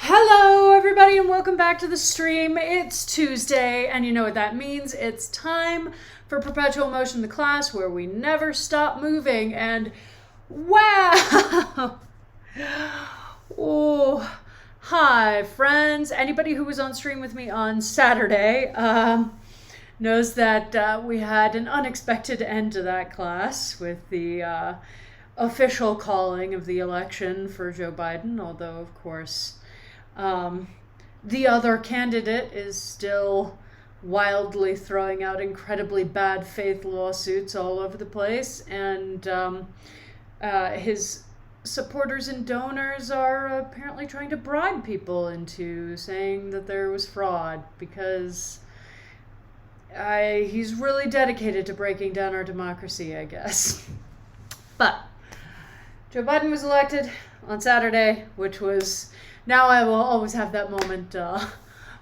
Hello, everybody, and welcome back to the stream. It's Tuesday, and you know what that means. It's time for Perpetual Motion, the class where we never stop moving. And wow! Oh, hi, friends. Anybody who was on stream with me on Saturday knows that we had an unexpected end to that class with the official calling of the election for Joe Biden, although, of course, the other candidate is still wildly throwing out incredibly bad faith lawsuits all over the place, and his supporters and donors are apparently trying to bribe people into saying that there was fraud because he's really dedicated to breaking down our democracy, I guess. But Joe Biden was elected on Saturday, which was... Now I will always have that moment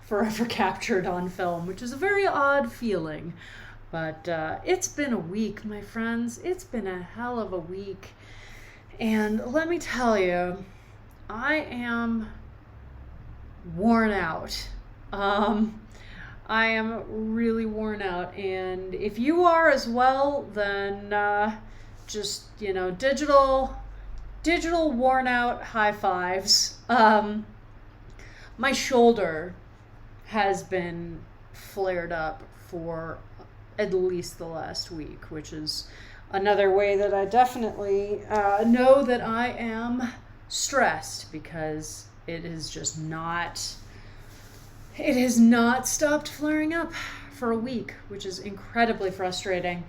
forever captured on film, which is a very odd feeling. But it's been a week, my friends. It's been a hell of a week. And let me tell you, I am worn out. I am really worn out. And if you are as well, then just, digital worn out high fives. My shoulder has been flared up for at least the last week, which is another way that I definitely know that I am stressed, because it has not stopped flaring up for a week, which is incredibly frustrating.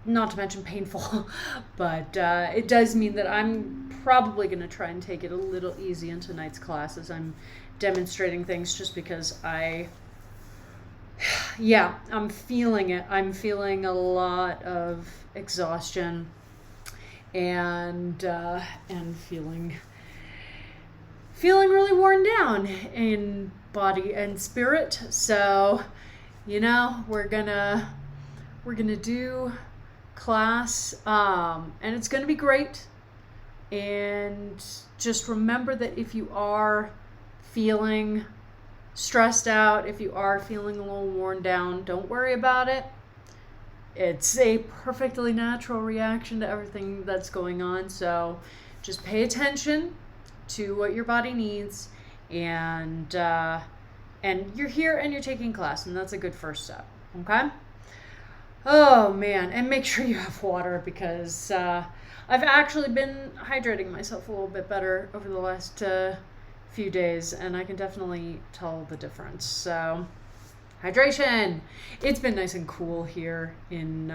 Not to mention painful, but it does mean that I'm probably going to try and take it a little easy in tonight's class as I'm demonstrating things, just because I'm feeling it. I'm feeling a lot of exhaustion and feeling really worn down in body and spirit. So, we're gonna do class, and it's going to be great. And just remember that if you are feeling stressed out, if you are feeling a little worn down, don't worry about it. It's a perfectly natural reaction to everything that's going on. So just pay attention to what your body needs, and you're here and you're taking class, and that's a good first step. Okay? Oh man, and make sure you have water, because I've actually been hydrating myself a little bit better over the last few days, and I can definitely tell the difference. So, hydration. It's been nice and cool here in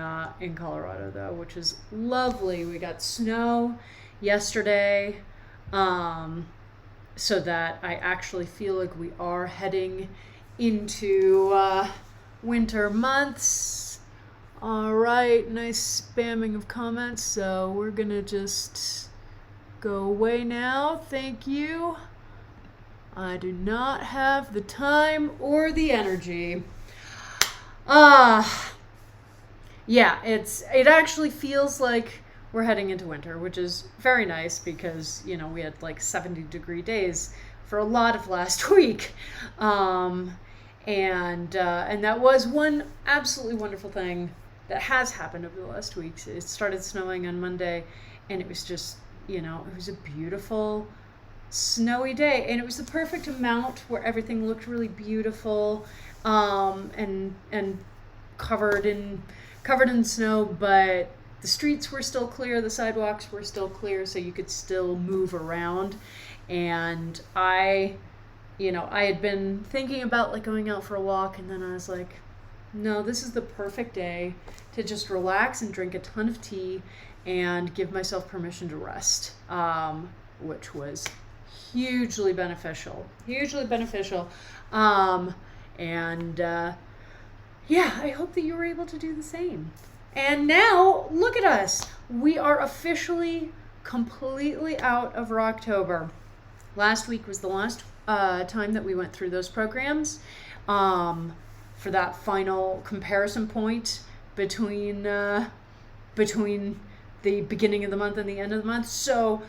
Colorado, though, which is lovely. We got snow yesterday, so that I actually feel like we are heading into winter months. All right, nice spamming of comments. So we're gonna just go away now. Thank you. I do not have the time or the energy. Yeah, it actually feels like we're heading into winter, which is very nice, because we had like 70-degree days for a lot of last week. And that was one absolutely wonderful thing that has happened over the last weeks. It started snowing on Monday, and it was just, it was a beautiful snowy day, and it was the perfect amount where everything looked really beautiful, and covered in snow, but the streets were still clear, the sidewalks were still clear, so you could still move around. And I had been thinking about like going out for a walk, and then I was like, no, this is the perfect day to just relax and drink a ton of tea and give myself permission to rest, which was hugely beneficial. I hope that you were able to do the same. And now, look at us. We are officially completely out of Rocktober. Last week was the last time that we went through those programs. For that final comparison point between the beginning of the month and the end of the month. So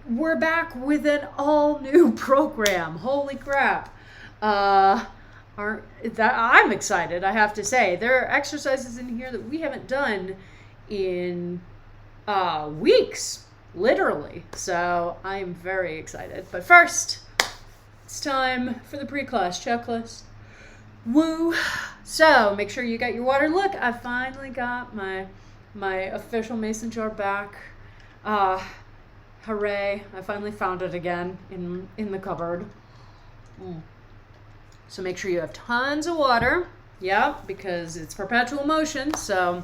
we're back with an all new program. Holy crap. I'm excited, I have to say. There are exercises in here that we haven't done in weeks, literally. So I'm very excited. But first, it's time for the pre-class checklist. Woo! So make sure you got your water. Look, I finally got my official mason jar back. Hooray! I finally found it again in the cupboard. So make sure you have tons of water. Yeah, because it's perpetual motion, so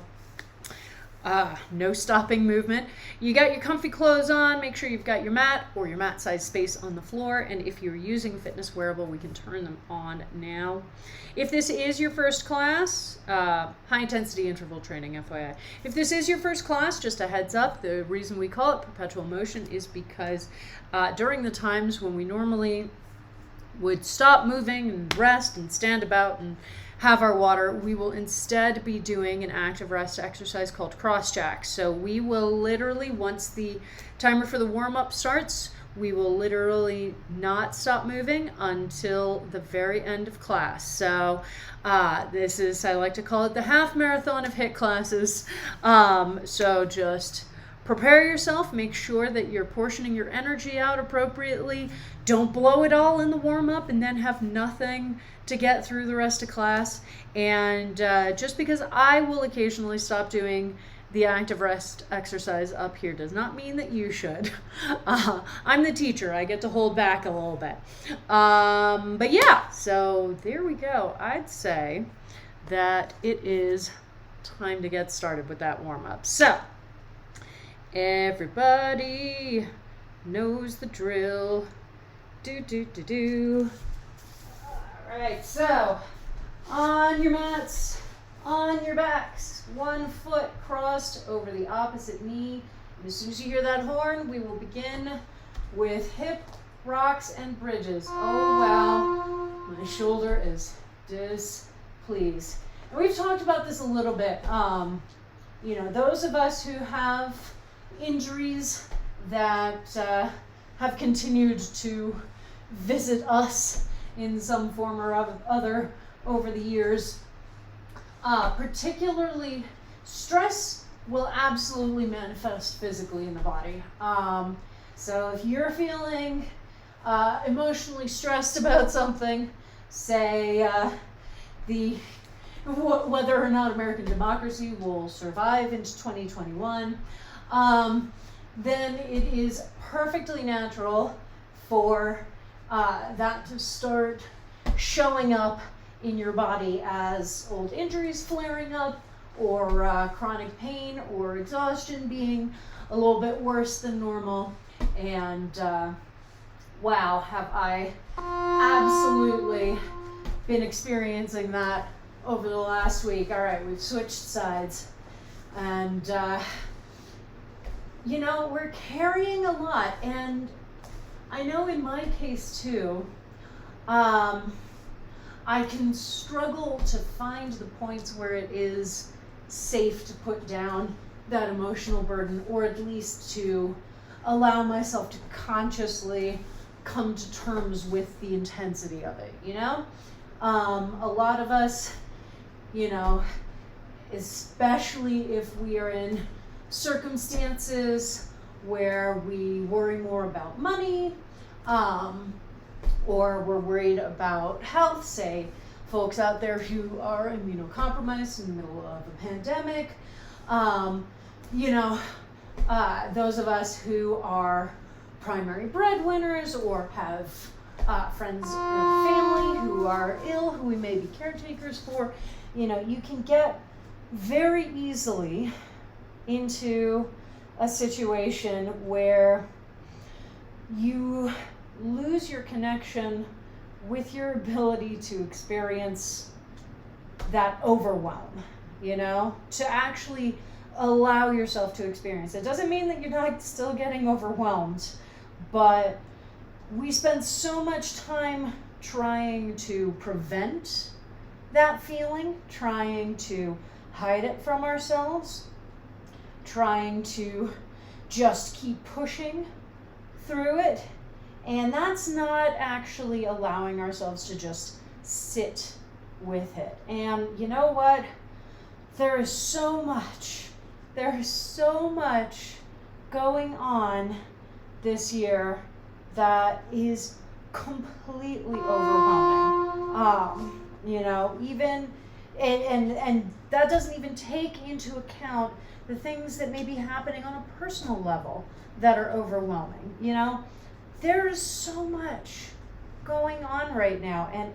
no stopping movement. You got your comfy clothes on. Make sure you've got your mat or your mat size space on the floor. And if you're using fitness wearable, we can turn them on now. If this is your first class, high intensity interval training, FYI. If this is your first class, just a heads up, the reason we call it perpetual motion is because during the times when we normally would stop moving and rest and stand about and have our water, we will instead be doing an active rest exercise called cross jack. So we will literally, once the timer for the warm-up starts, we will literally not stop moving until the very end of class. So this is, I like to call it the half marathon of HIIT classes. So just prepare yourself, make sure that you're portioning your energy out appropriately. Don't blow it all in the warm-up and then have nothing to get through the rest of class. And just because I will occasionally stop doing the active rest exercise up here does not mean that you should. I'm the teacher. I get to hold back a little bit. But yeah, so there we go. I'd say that it is time to get started with that warm-up. So everybody knows the drill. Do. All right, so on your mats, on your backs, 1 foot crossed over the opposite knee. And as soon as you hear that horn, we will begin with hip rocks and bridges. Oh, wow, my shoulder is displeased. And we've talked about this a little bit. Those of us who have injuries that have continued to visit us in some form or other over the years. Particularly, stress will absolutely manifest physically in the body. So if you're feeling emotionally stressed about something, say whether or not American democracy will survive into 2021, then it is perfectly natural for that to start showing up in your body as old injuries flaring up, or chronic pain or exhaustion being a little bit worse than normal. And wow, have I absolutely been experiencing that over the last week. All right, we've switched sides. And we're carrying a lot, and I know in my case too, I can struggle to find the points where it is safe to put down that emotional burden, or at least to allow myself to consciously come to terms with the intensity of it, A lot of us, especially if we are in circumstances where we worry more about money, or we're worried about health, say folks out there who are immunocompromised in the middle of a pandemic, those of us who are primary breadwinners or have friends and family who are ill, who we may be caretakers for, you can get very easily into a situation where you lose your connection with your ability to experience that overwhelm, to actually allow yourself to experience. It doesn't mean that you're not still getting overwhelmed, but we spend so much time trying to prevent that feeling, trying to hide it from ourselves, trying to just keep pushing through it. And that's not actually allowing ourselves to just sit with it. And you know what? There is so much going on this year that is completely overwhelming. Even and that doesn't even take into account the things that may be happening on a personal level that are overwhelming. There is so much going on right now, and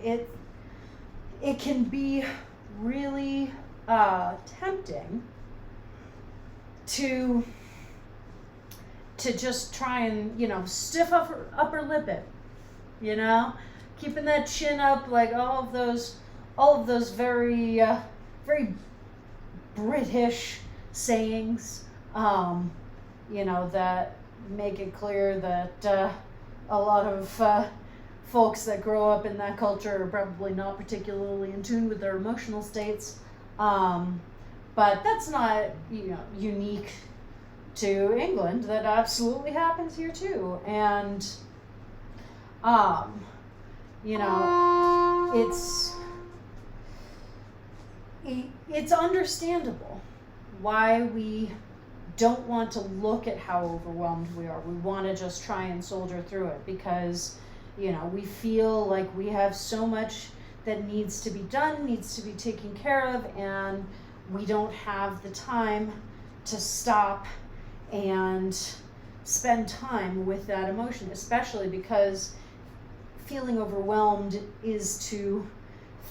it can be really tempting to just try and stiff upper lip it, keeping that chin up, like all of those very very British sayings, that make it clear that a lot of folks that grow up in that culture are probably not particularly in tune with their emotional states. But that's not, unique to England. That absolutely happens here too. And, it's understandable why we don't want to look at how overwhelmed we are. We want to just try and soldier through it because, we feel like we have so much that needs to be done, needs to be taken care of, and we don't have the time to stop and spend time with that emotion, especially because feeling overwhelmed is to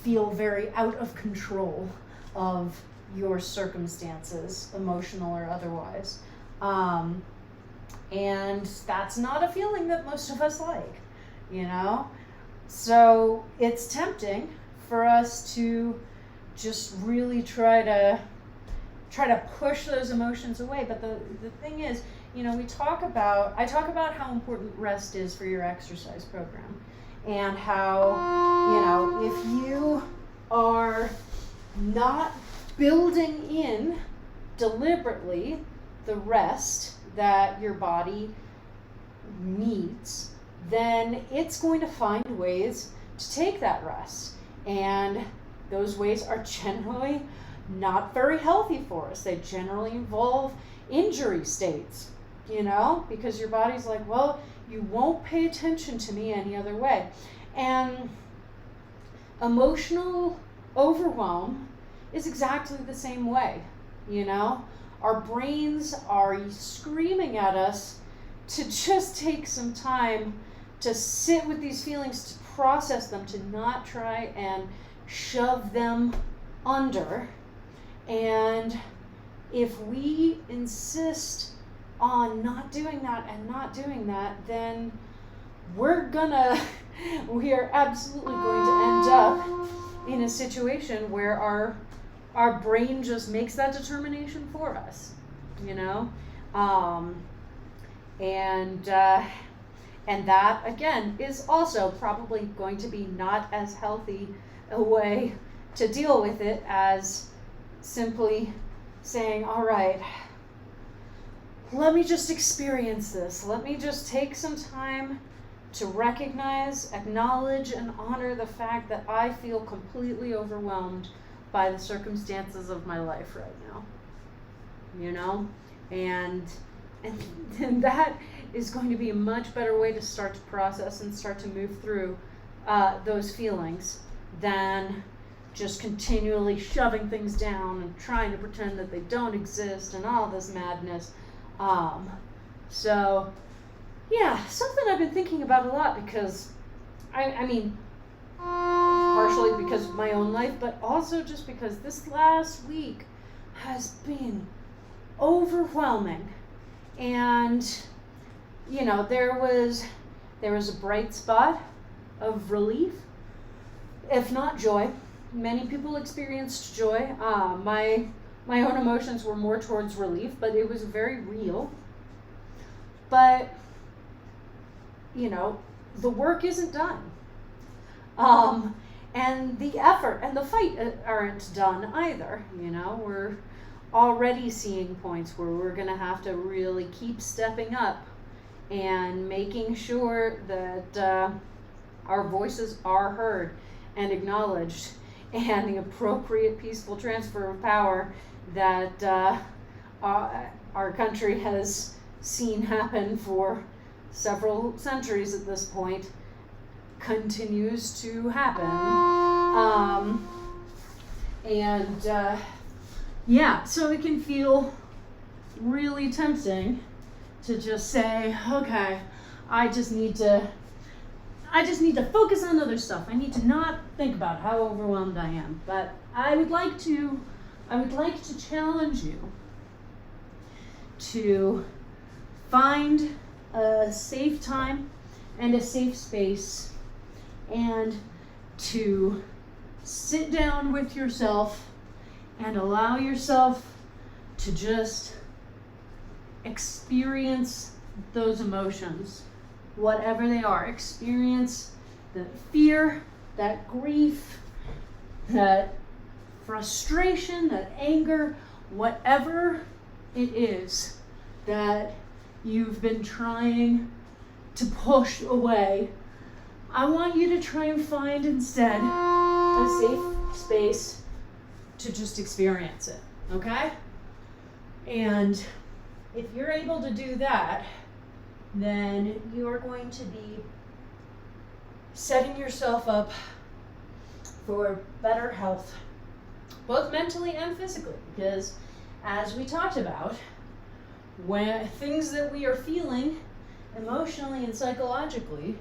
feel very out of control of your circumstances, emotional or otherwise. And that's not a feeling that most of us like, So it's tempting for us to just really try to push those emotions away. But the thing is, I talk about how important rest is for your exercise program, and how, if you are not building in deliberately the rest that your body needs, then it's going to find ways to take that rest. And those ways are generally not very healthy for us. They generally involve injury states, because your body's like, well, you won't pay attention to me any other way. And emotional overwhelm is exactly the same way, Our brains are screaming at us to just take some time to sit with these feelings, to process them, to not try and shove them under. And if we insist on not doing that, then we are absolutely going to end up in a situation where our brain just makes that determination for us, and that, again, is also probably going to be not as healthy a way to deal with it as simply saying, all right, let me just experience this. Let me just take some time to recognize, acknowledge, and honor the fact that I feel completely overwhelmed by the circumstances of my life right now, and that is going to be a much better way to start to process and start to move through those feelings than just continually shoving things down and trying to pretend that they don't exist and all this madness. So yeah, something I've been thinking about a lot, because I mean, partially because of my own life, but also just because this last week has been overwhelming. And there was a bright spot of relief, if not joy. Many people experienced joy. My own emotions were more towards relief, but it was very real. But the work isn't done, and the effort and the fight aren't done either. We're already seeing points where we're going to have to really keep stepping up and making sure that our voices are heard and acknowledged, and the appropriate peaceful transfer of power that our country has seen happen for several centuries at this point continues to happen. Yeah, so it can feel really tempting to just say, okay, I just need to focus on other stuff. I need to not think about how overwhelmed I am. But I would like to challenge you to find a safe time and a safe space, and to sit down with yourself and allow yourself to just experience those emotions, whatever they are. Experience that fear, that grief, that frustration, that anger, whatever it is that you've been trying to push away. I want you to try and find instead a safe space to just experience it, okay? And if you're able to do that, then you are going to be setting yourself up for better health, both mentally and physically, because as we talked about, when things that we are feeling emotionally and psychologically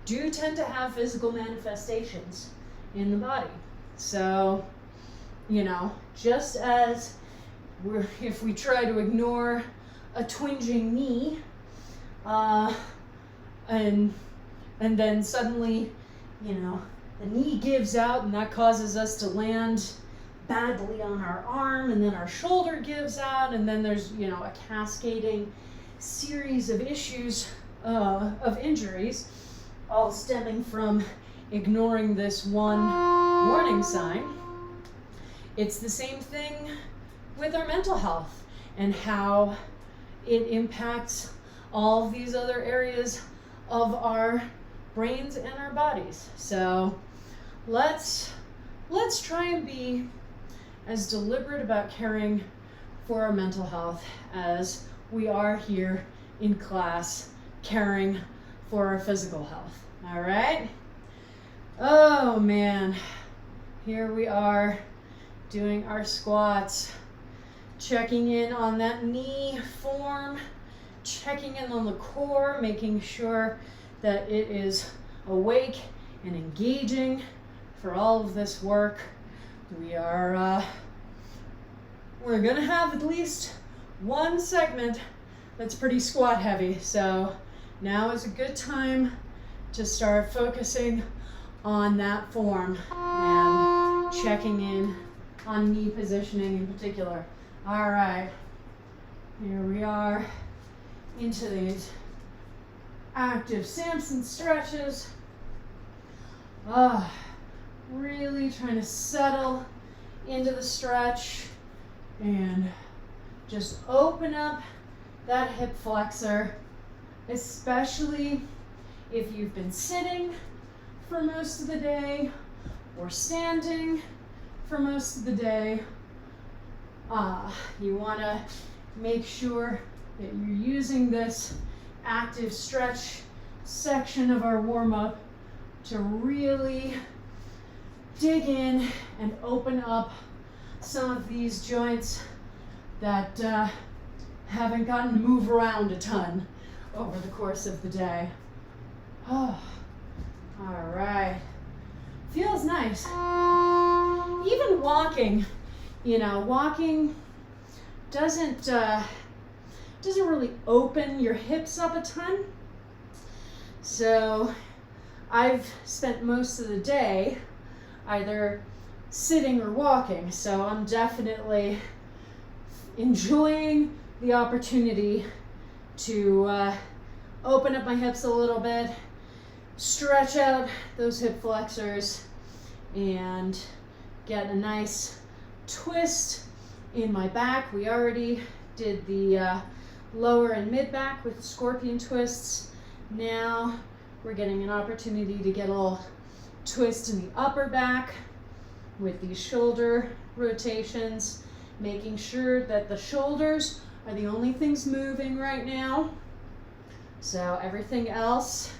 do tend to have physical manifestations in the body. So, just as if we try to ignore a twinging knee, and then suddenly, the knee gives out, and that causes us to land badly on our arm, and then our shoulder gives out, and then there's, a cascading series of issues, of injuries, all stemming from ignoring this one warning sign. It's the same thing with our mental health and how it impacts all of these other areas of our brains and our bodies. So let's try and be as deliberate about caring for our mental health as we are here in class caring for our physical health. All right? Oh man, here we are doing our squats, checking in on that knee form, checking in on the core, making sure that it is awake and engaging for all of this work. We're gonna have at least one segment that's pretty squat heavy, so now is a good time to start focusing on that form and checking in on knee positioning in particular. All right, here we are into these active Samson stretches. Really trying to settle into the stretch and just open up that hip flexor, especially if you've been sitting for most of the day or standing for most of the day. You want to make sure that you're using this active stretch section of our warm-up to really dig in and open up some of these joints that haven't gotten to move around a ton over the course of the day. Oh, all right. Feels nice. Even walking, walking doesn't really open your hips up a ton. So I've spent most of the day either sitting or walking, so I'm definitely enjoying the opportunity to open up my hips a little bit, stretch out those hip flexors, and get a nice twist in my back. We already did the lower and mid back with scorpion twists. Now we're getting an opportunity to get a little twist in the upper back with these shoulder rotations, making sure that the shoulders are the only things moving right now. So everything else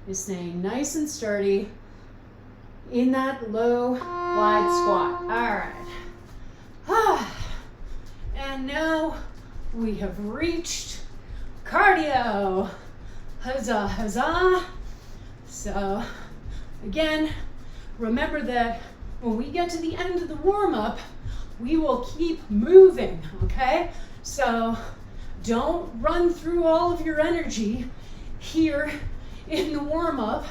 is staying nice and sturdy in that low, wide squat. All right. And now we have reached cardio. Huzzah, huzzah. So again, remember that when we get to the end of the warm-up, we will keep moving, okay? So don't run through all of your energy here in the warm-up.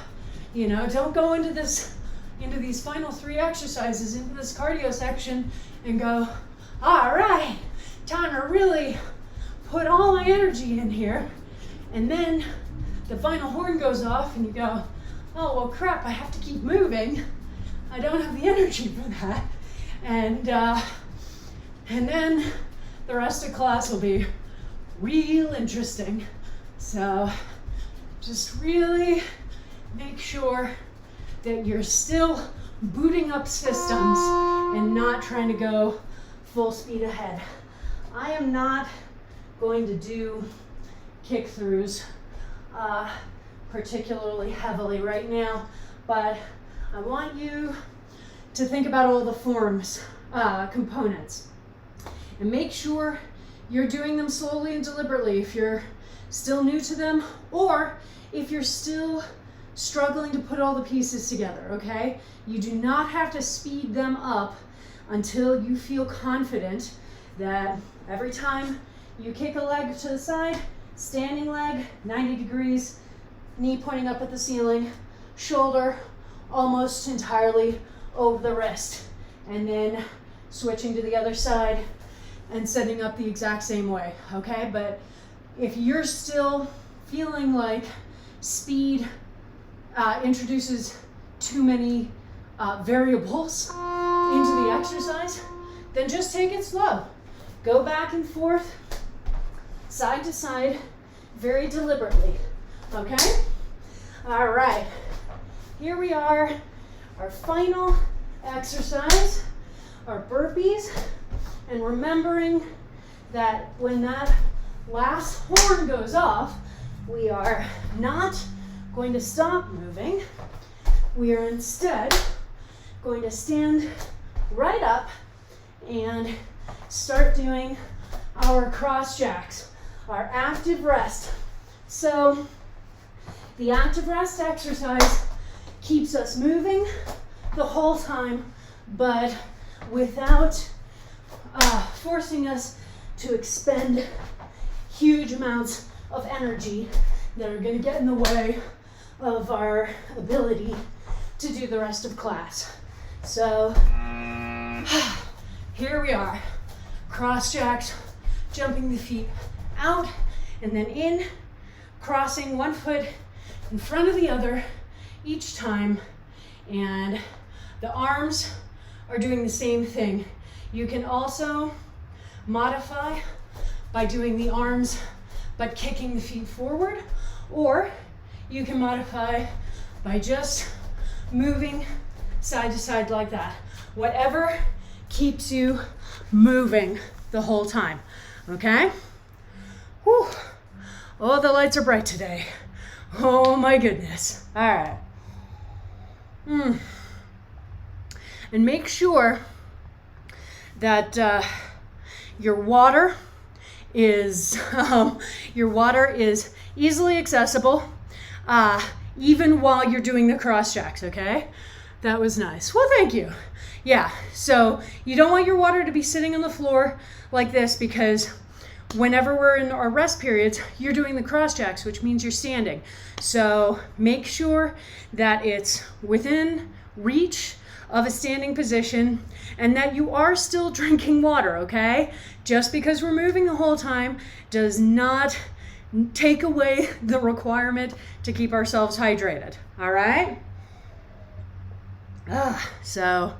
You know, don't go into these final 3 exercises, into this cardio section and go, all right, time to really put all my energy in here. And then the final horn goes off and you go, oh, well, crap, I have to keep moving. I don't have the energy for that. And then the rest of class will be real interesting. So just really make sure that you're still booting up systems and not trying to go full speed ahead. I am not going to do kick-throughs particularly heavily right now, but I want you to think about all the forms, components, and make sure you're doing them slowly and deliberately if you're still new to them, or if you're still struggling to put all the pieces together, okay? You do not have to speed them up until you feel confident that every time you kick a leg to the side, standing leg, 90 degrees, knee pointing up at the ceiling, shoulder almost entirely over the wrist, and then switching to the other side and setting up the exact same way, okay? But if you're still feeling like speed introduces too many variables into the exercise, then just take it slow. Go back and forth, side to side, very deliberately, okay? All right, here we are, our final exercise, our burpees, and remembering that when that last horn goes off, we are not going to stop moving. We are instead going to stand right up and start doing our cross jacks, our active rest. So the active rest exercise keeps us moving the whole time, but without forcing us to expend huge amounts of energy that are going to get in the way of our ability to do the rest of class. So here we are, cross jacks, jumping the feet out and then in, crossing one foot in front of the other each time, and the arms are doing the same thing. You can also modify by doing the arms but kicking the feet forward, or you can modify by just moving side to side like that. Whatever keeps you moving the whole time, okay? Whew. Oh, the lights are bright today. Oh my goodness. All right. And make sure that your water is easily accessible, even while you're doing the cross jacks, okay? That was nice. Well, thank you. Yeah, so you don't want your water to be sitting on the floor like this, because whenever we're in our rest periods, you're doing the cross jacks, which means you're standing. So make sure that it's within reach of a standing position and that you are still drinking water, okay? Just because we're moving the whole time does not take away the requirement to keep ourselves hydrated, all right? So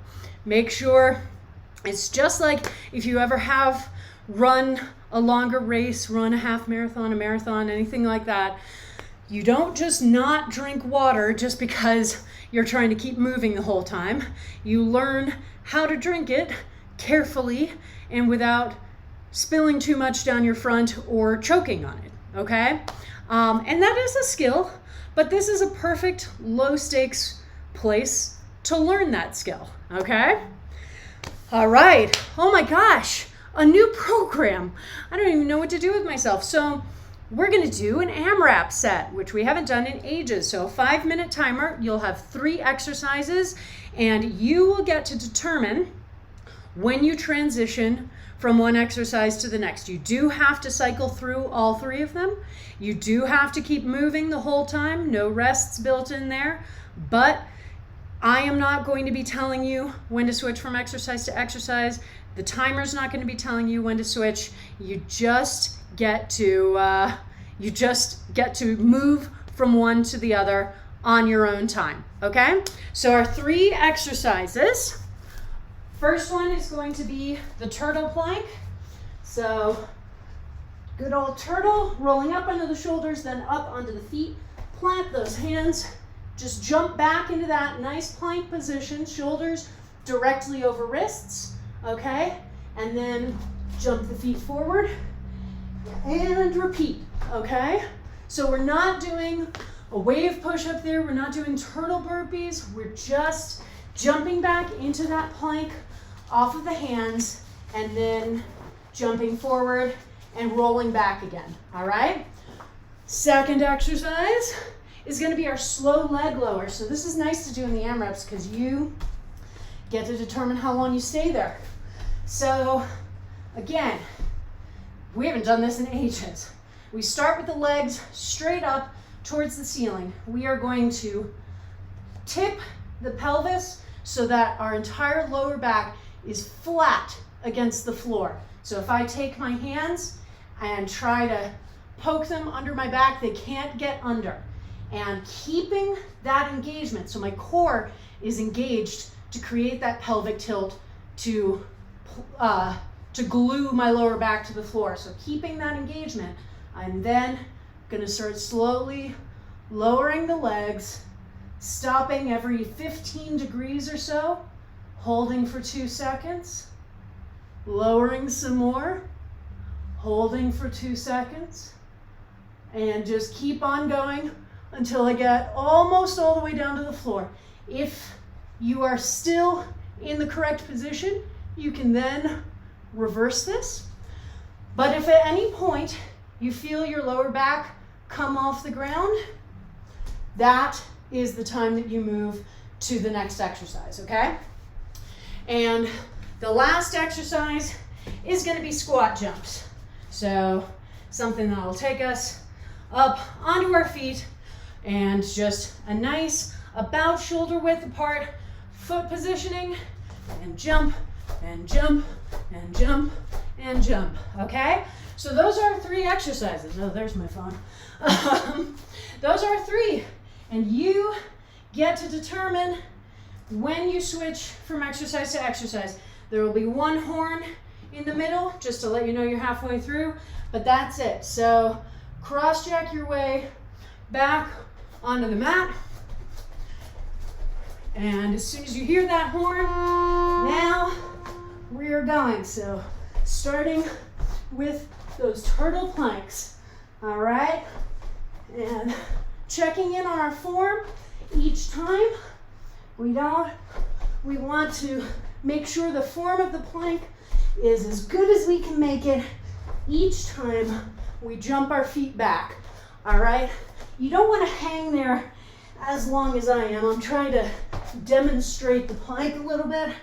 make sure it's just like if you ever have run a longer race, run a half marathon, a marathon, anything like that, you don't just not drink water just because you're trying to keep moving the whole time. You learn how to drink it carefully and without spilling too much down your front or choking on it, okay? And that is a skill, but this is a perfect low stakes place to learn that skill, okay? All right, oh my gosh, a new program. I don't even know what to do with myself. So we're gonna do an AMRAP set, which we haven't done in ages. So a 5-minute timer, you'll have 3 exercises, and you will get to determine when you transition from one exercise to the next. You do have to cycle through all 3 of them. You do have to keep moving the whole time, no rests built in there, but I am not going to be telling you when to switch from exercise to exercise. The timer's not going to be telling you when to switch. You just get to move from one to the other on your own time, okay? So our 3 exercises. First one is going to be the turtle plank. So good old turtle, rolling up under the shoulders, then up onto the feet. Plant those hands. Just jump back into that nice plank position, shoulders directly over wrists, okay? And then jump the feet forward and repeat, okay? So we're not doing a wave push up there. We're not doing turtle burpees. We're just jumping back into that plank off of the hands and then jumping forward and rolling back again, all right? Second exercise is going to be our slow leg lower. So this is nice to do in the AMRAPs because you get to determine how long you stay there. So again, we haven't done this in ages. We start with the legs straight up towards the ceiling. We are going to tip the pelvis so that our entire lower back is flat against the floor. So if I take my hands and try to poke them under my back, they can't get under. And keeping that engagement, so my core is engaged to create that pelvic tilt to glue my lower back to the floor. So keeping that engagement, I'm then gonna start slowly lowering the legs, stopping every 15 degrees or so, holding for 2 seconds, lowering some more, holding for 2 seconds, and just keep on going until I get almost all the way down to the floor. If you are still in the correct position, you can then reverse this. But if at any point you feel your lower back come off the ground, that is the time that you move to the next exercise, okay? And the last exercise is going to be squat jumps. So something that will take us up onto our feet and just a nice about shoulder width apart foot positioning, and jump and jump and jump and jump, okay? So those are 3 exercises. Oh, there's my phone. Those are 3, and you get to determine when you switch from exercise to exercise. There will be 1 horn in the middle, just to let you know you're halfway through, but that's it. So cross-jack your way back onto the mat, and as soon as you hear that horn, now we are going. So starting with those turtle planks, all right? And checking in on our form each time. We want to make sure the form of the plank is as good as we can make it each time we jump our feet back, all right? You don't want to hang there as long as I am. I'm trying to demonstrate the plank a little bit.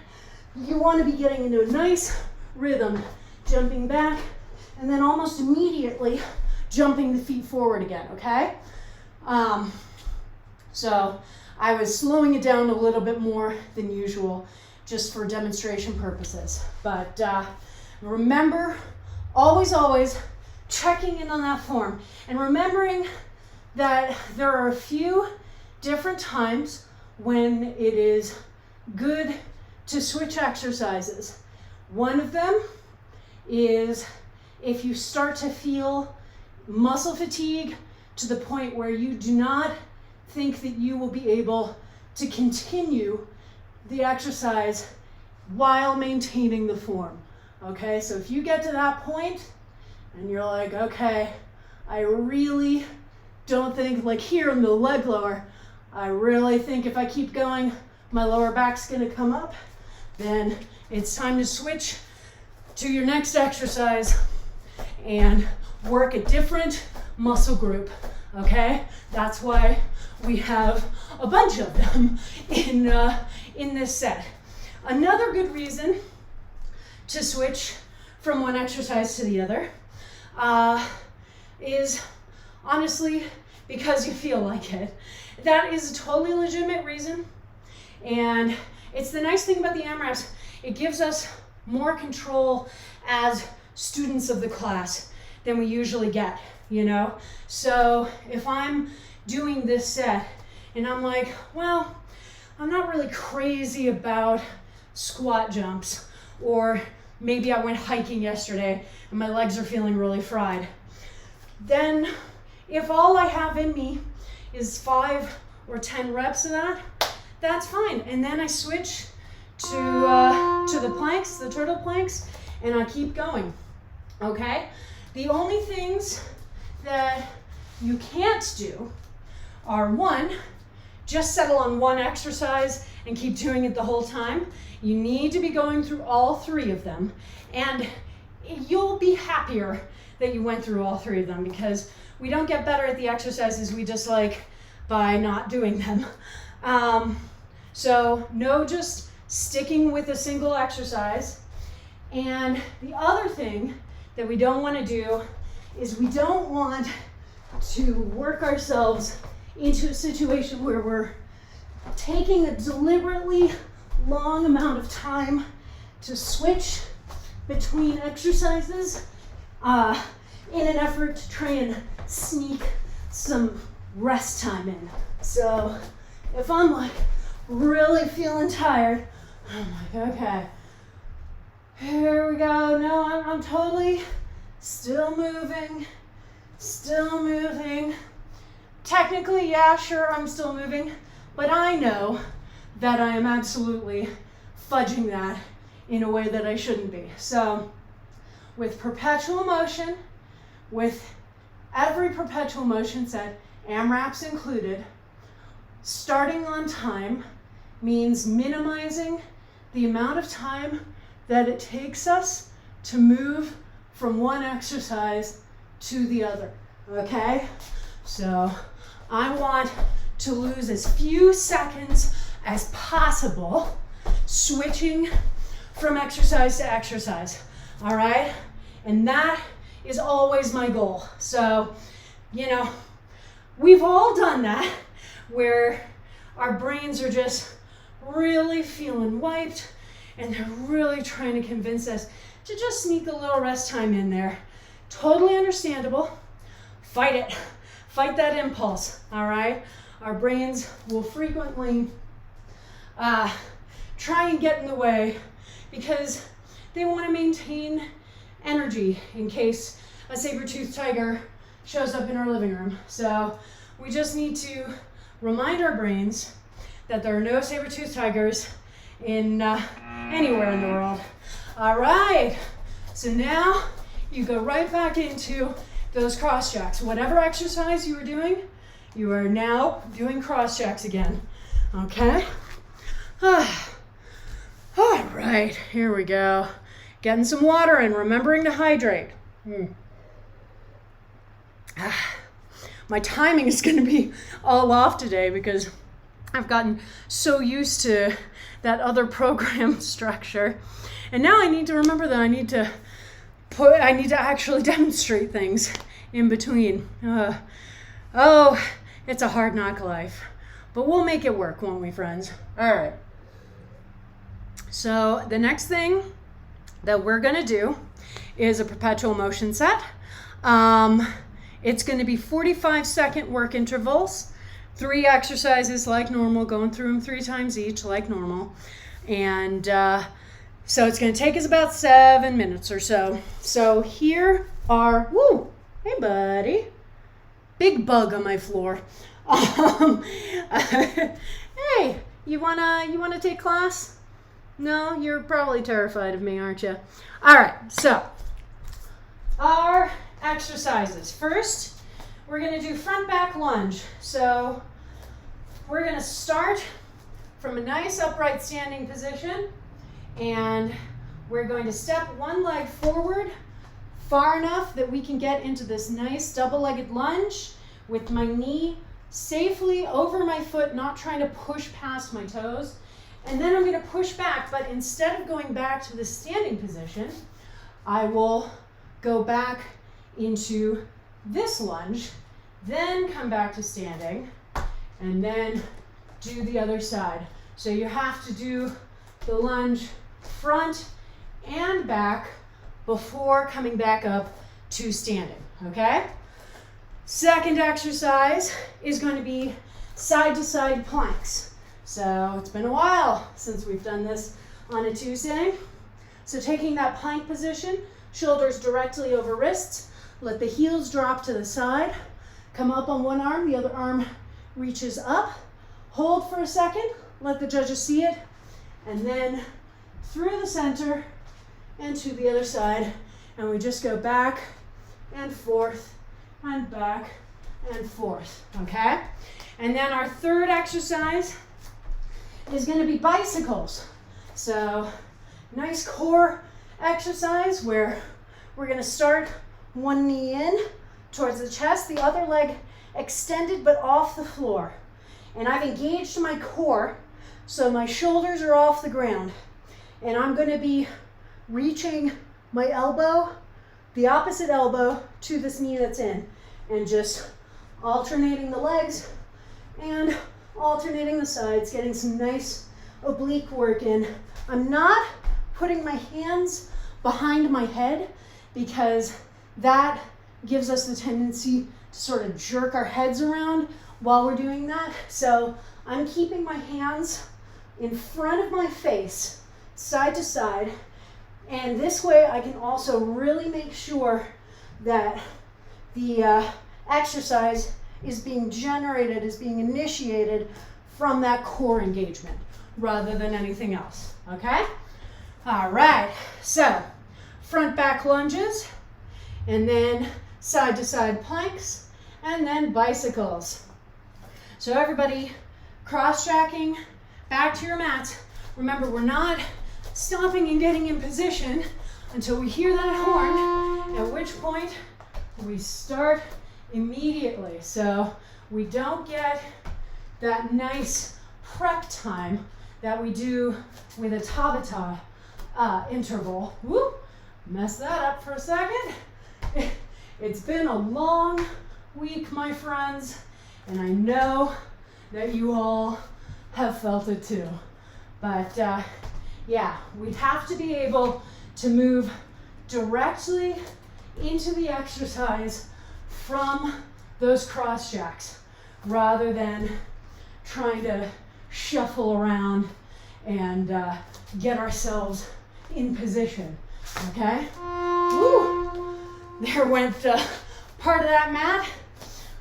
You want to be getting into a nice rhythm, jumping back, and then almost immediately jumping the feet forward again, okay? So I was slowing it down a little bit more than usual just for demonstration purposes. But remember, always checking in on that form and remembering that there are a few different times when it is good to switch exercises. One of them is if you start to feel muscle fatigue to the point where you do not think that you will be able to continue the exercise while maintaining the form. Okay, so if you get to that point and you're like, okay, I really don't think, like here in the leg lower, I really think if I keep going, my lower back's gonna come up, then it's time to switch to your next exercise and work a different muscle group, okay? That's why we have a bunch of them in this set. Another good reason to switch from one exercise to the other is honestly because you feel like it. That is a totally legitimate reason, and it's the nice thing about the AMRAPs. It gives us more control as students of the class than we usually get, you know? So if I'm doing this set and I'm like, well, I'm not really crazy about squat jumps, or maybe I went hiking yesterday and my legs are feeling really fried, then if all I have in me is 5 or 10 reps of that, that's fine. And then I switch to the planks, the turtle planks, and I keep going, okay? The only things that you can't do are, one, just settle on one exercise and keep doing it the whole time. You need to be going through all 3 of them, and you'll be happier that you went through all 3 of them, because we don't get better at the exercises we dislike by not doing them. So no just sticking with a single exercise. And the other thing that we don't want to do is we don't want to work ourselves into a situation where we're taking a deliberately long amount of time to switch between exercises in an effort to try and sneak some rest time in. So if I'm like really feeling tired, I'm like, okay, here we go. No, I'm totally still moving. Technically, yeah, sure, I'm still moving, but I know that I am absolutely fudging that in a way that I shouldn't be. So with perpetual motion, with every perpetual motion set, AMRAPs included, starting on time means minimizing the amount of time that it takes us to move from one exercise to the other, okay? So I want to lose as few seconds as possible switching from exercise to exercise, all right? And that is always my goal. So, you know, we've all done that, where our brains are just really feeling wiped and they're really trying to convince us to just sneak a little rest time in there. Totally understandable. Fight it. Fight that impulse, all right? Our brains will frequently try and get in the way because they want to maintain energy in case a saber-toothed tiger shows up in our living room. So we just need to remind our brains that there are no saber-toothed tigers in anywhere in the world. All right, so now you go right back into those cross checks. Whatever exercise you were doing, you are now doing cross checks again, okay? All right, here we go. Getting some water and remembering to hydrate. My timing is going to be all off today because I've gotten so used to that other program structure. And now I need to remember that I need to actually demonstrate things in between. It's a hard knock life. But we'll make it work, won't we, friends? All right. So the next thing that we're going to do is a perpetual motion set. It's going to be 45-second work intervals, 3 exercises like normal, going through them 3 times each like normal. And So it's going to take us about 7 minutes or so. So here are, woo, hey buddy, big bug on my floor. Hey, you wanna take class? No, you're probably terrified of me, aren't you? All right, so our exercises. First, we're gonna do front back lunge. So we're gonna start from a nice upright standing position, and we're going to step one leg forward far enough that we can get into this nice double-legged lunge with my knee safely over my foot, not trying to push past my toes. And then I'm going to push back, but instead of going back to the standing position, I will go back into this lunge, then come back to standing, and then do the other side. So you have to do the lunge front and back before coming back up to standing, okay? Second exercise is going to be side-to-side planks. So it's been a while since we've done this on a Tuesday. So taking that plank position, shoulders directly over wrists, let the heels drop to the side, come up on one arm, the other arm reaches up, hold for a second, let the judges see it, and then through the center and to the other side, and we just go back and forth and back and forth, okay? And then our third exercise is going to be bicycles. So nice core exercise where we're going to start one knee in towards the chest, the other leg extended but off the floor. And I've engaged my core, so my shoulders are off the ground. And I'm going to be reaching my elbow, the opposite elbow, to this knee that's in, and just alternating the legs and alternating the sides, getting some nice oblique work in. I'm not putting my hands behind my head because that gives us the tendency to sort of jerk our heads around while we're doing that. So I'm keeping my hands in front of my face, side to side, and this way I can also really make sure that the exercise is being generated, is being initiated from that core engagement rather than anything else, okay? All right, so front back lunges, and then side to side planks, and then bicycles. So everybody cross-tracking back to your mats. Remember, we're not stopping and getting in position until we hear that horn, at which point we start immediately. So we don't get that nice prep time that we do with a Tabata interval. Whoop, mess that up for a second. It's been a long week, my friends, and I know that you all have felt it too. But yeah, we have to be able to move directly into the exercise from those cross jacks rather than trying to shuffle around and get ourselves in position, okay? Woo! There went part of that mat.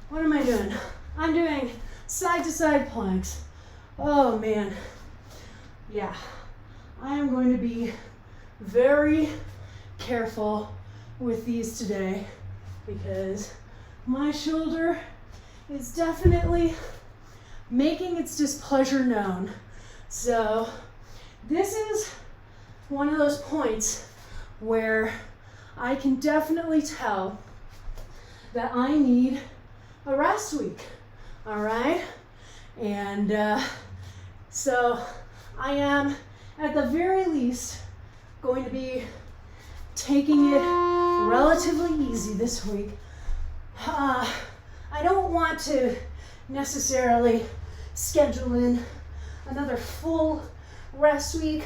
What am I doing? I'm doing side-to-side planks. Oh man, yeah. I am going to be very careful with these today because my shoulder is definitely making its displeasure known. So this is one of those points where I can definitely tell that I need a rest week, all right? And so I am, at the very least, going to be taking it relatively easy this week. I don't want to necessarily schedule in another full rest week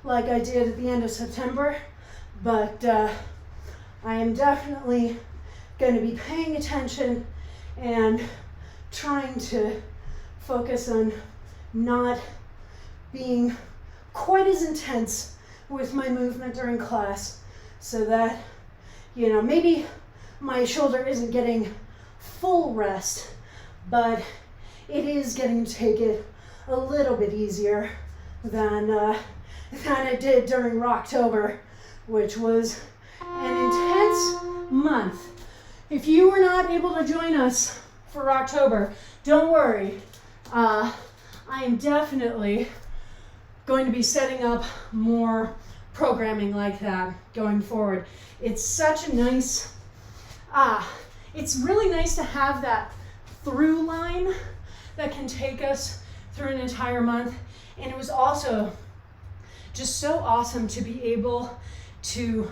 like I did at the end of September, but I am definitely going to be paying attention and trying to focus on not being quite as intense with my movement during class so that, maybe my shoulder isn't getting full rest, but it is getting to take it a little bit easier than it did during Rocktober, which was an intense month. If you were not able to join us for Rocktober, don't worry. I am definitely going to be setting up more programming like that going forward. It's such a nice, it's really nice to have that through line that can take us through an entire month. And it was also just so awesome to be able to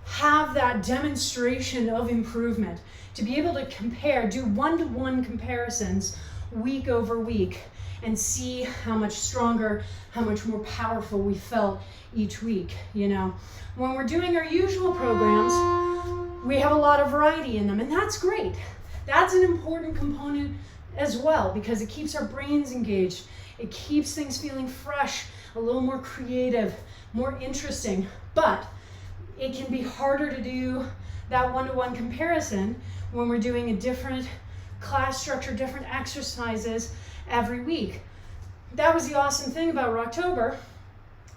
have that demonstration of improvement, to be able to compare, do one-to-one comparisons week over week and see how much stronger, how much more powerful we felt each week. When we're doing our usual programs, we have a lot of variety in them, and that's great. That's an important component as well, because it keeps our brains engaged. It keeps things feeling fresh, a little more creative, more interesting. But it can be harder to do that one-to-one comparison when we're doing a different class structure, different exercises every week. That was the awesome thing about Rocktober.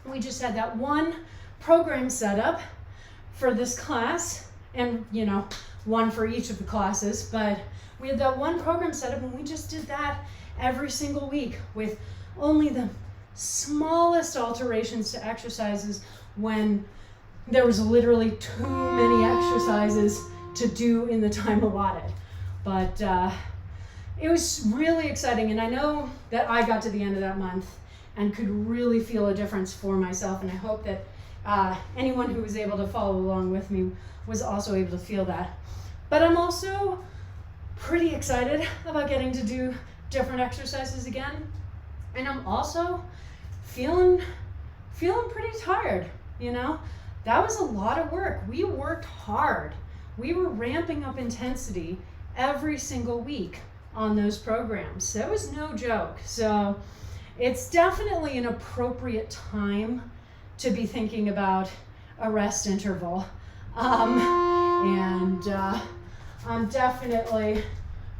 We just had that one program set up for this class, and one for each of the classes, but we had that one program set up and we just did that every single week with only the smallest alterations to exercises when there was literally too many exercises to do in the time allotted. But it was really exciting, and I know that I got to the end of that month and could really feel a difference for myself, and I hope that anyone who was able to follow along with me was also able to feel that. But I'm also pretty excited about getting to do different exercises again, and I'm also feeling pretty tired. That was a lot of work. We worked hard. We were ramping up intensity every single week on those programs. That was no joke. So it's definitely an appropriate time to be thinking about a rest interval. And I'm definitely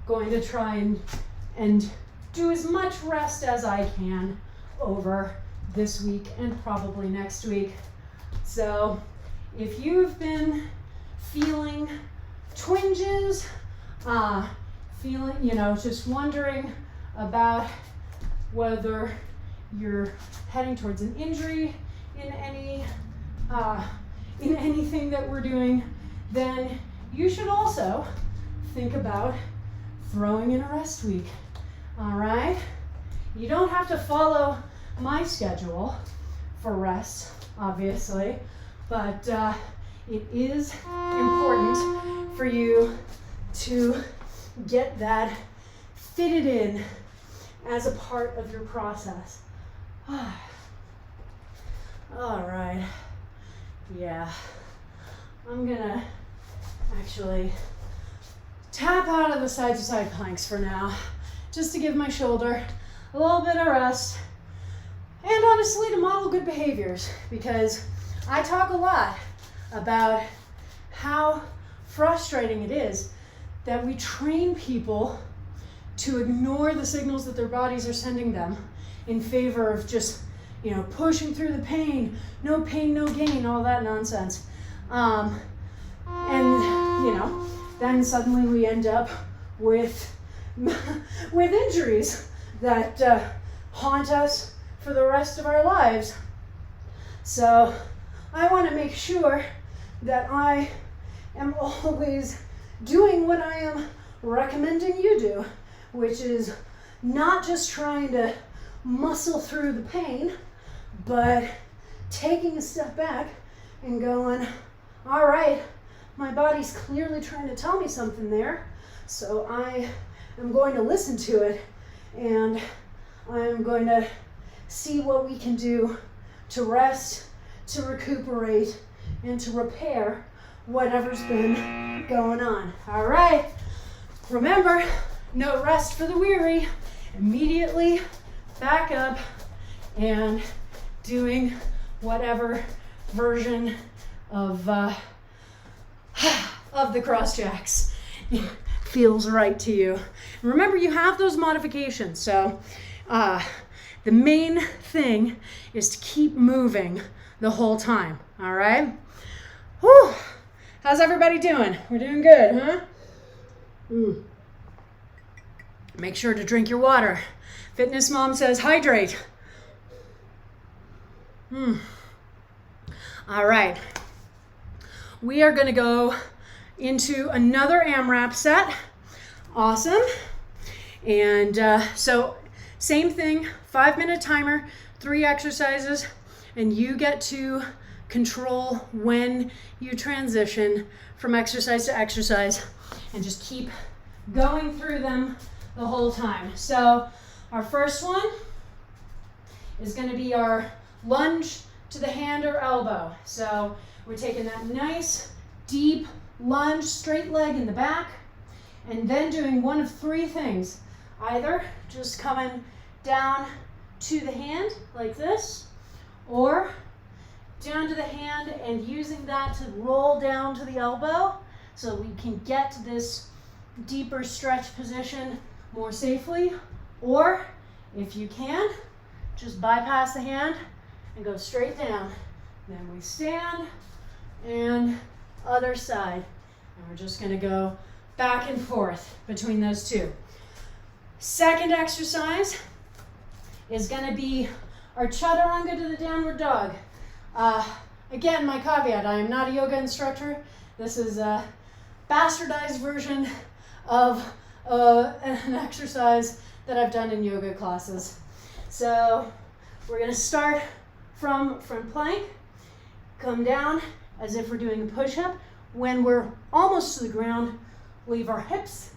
going to try and do as much rest as I can over this week and probably next week. So if you've been feeling twinges, just wondering about whether you're heading towards an injury in anything that we're doing, then you should also think about throwing in a rest week. All right? You don't have to follow my schedule for rest, obviously, but it is important for you to get that fitted in as a part of your process. All right. Yeah. I'm gonna actually tap out of the side-to-side planks for now, just to give my shoulder a little bit of rest, and honestly to model good behaviors, because I talk a lot about how frustrating it is that we train people to ignore the signals that their bodies are sending them in favor of just, pushing through the pain, no gain, all that nonsense. Then suddenly we end up with injuries that haunt us for the rest of our lives. So I want to make sure that I am always doing what I am recommending you do, which is not just trying to muscle through the pain, but taking a step back and going, all right, my body's clearly trying to tell me something there, so I am going to listen to it, and I'm going to see what we can do to rest, to recuperate, and to repair whatever's been going on. All right, remember, no rest for the weary. Immediately back up and doing whatever version of the cross jacks feels right to you. Remember, you have those modifications, so the main thing is to keep moving the whole time, all right? Whew. How's everybody doing? We're doing good, huh? Make sure to drink your water. Fitness Mom says hydrate. All right. We are going to go into another AMRAP set. Awesome. And so same thing, 5-minute timer, 3 exercises, and you get to control when you transition from exercise to exercise and just keep going through them the whole time. So our first one is going to be our lunge to the hand or elbow. So we're taking that nice deep lunge, straight leg in the back, and then doing one of 3 things. Either just coming down to the hand like this, or down to the hand and using that to roll down to the elbow so we can get to this deeper stretch position more safely. Or if you can, just bypass the hand and go straight down. Then we stand and other side. And we're just going to go back and forth between those 2. Second exercise is going to be our chaturanga to the downward dog. Again, my caveat, I am not a yoga instructor. This is a bastardized version of an exercise that I've done in yoga classes. So we're going to start from front plank, come down as if we're doing a push-up. When we're almost to the ground, leave our hips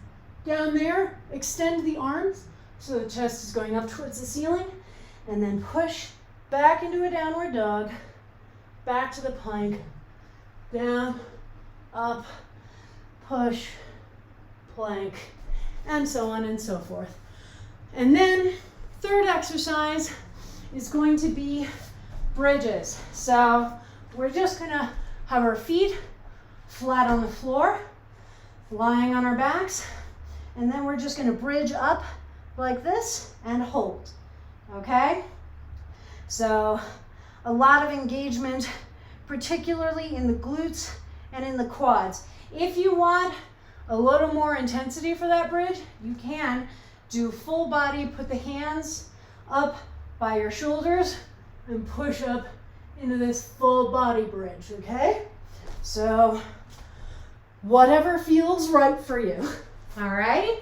down there, extend the arms so the chest is going up towards the ceiling, and then push back into a downward dog, back to the plank, down, up, push, plank, and so on and so forth. And then third exercise is going to be bridges. So we're just gonna have our feet flat on the floor, lying on our backs, and then we're just gonna bridge up like this and hold, okay? So a lot of engagement, particularly in the glutes and in the quads. If you want a little more intensity for that bridge, you can do full body, put the hands up by your shoulders and push up into this full body bridge, okay? So whatever feels right for you, all right?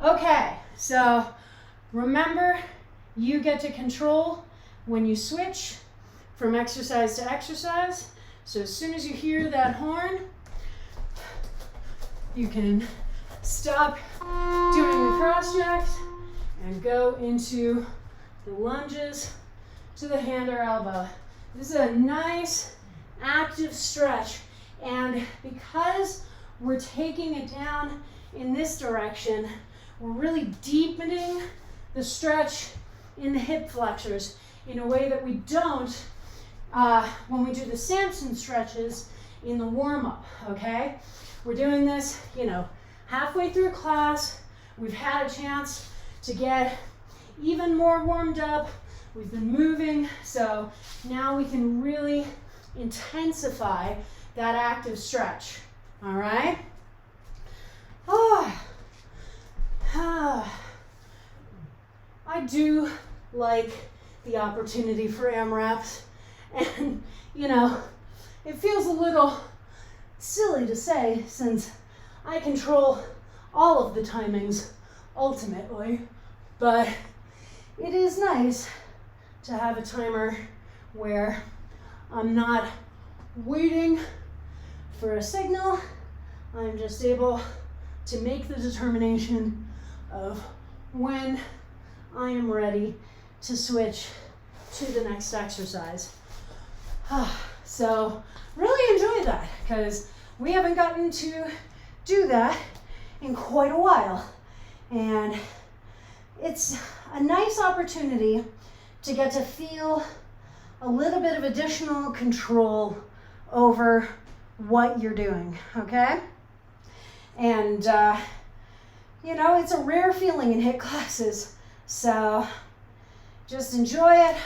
Okay, so remember, you get to control when you switch from exercise to exercise. So as soon as you hear that horn, you can stop doing the cross jacks and go into the lunges to the hand or elbow. This is a nice active stretch, and because we're taking it down in this direction, we're really deepening the stretch in the hip flexors in a way that we don't when we do the Samson stretches in the warm-up, okay? We're doing this, halfway through class. We've had a chance to get even more warmed up. We've been moving, so now we can really intensify that active stretch, all right? I do like the opportunity for AMRAPs, and it feels a little silly to say since I control all of the timings ultimately, but it is nice to have a timer where I'm not waiting for a signal. I'm just able to make the determination of when I am ready to switch to the next exercise. So really enjoy that because we haven't gotten to do that in quite a while. And it's a nice opportunity to get to feel a little bit of additional control over what you're doing, okay? And, you know, it's a rare feeling in HIIT classes, so just enjoy it.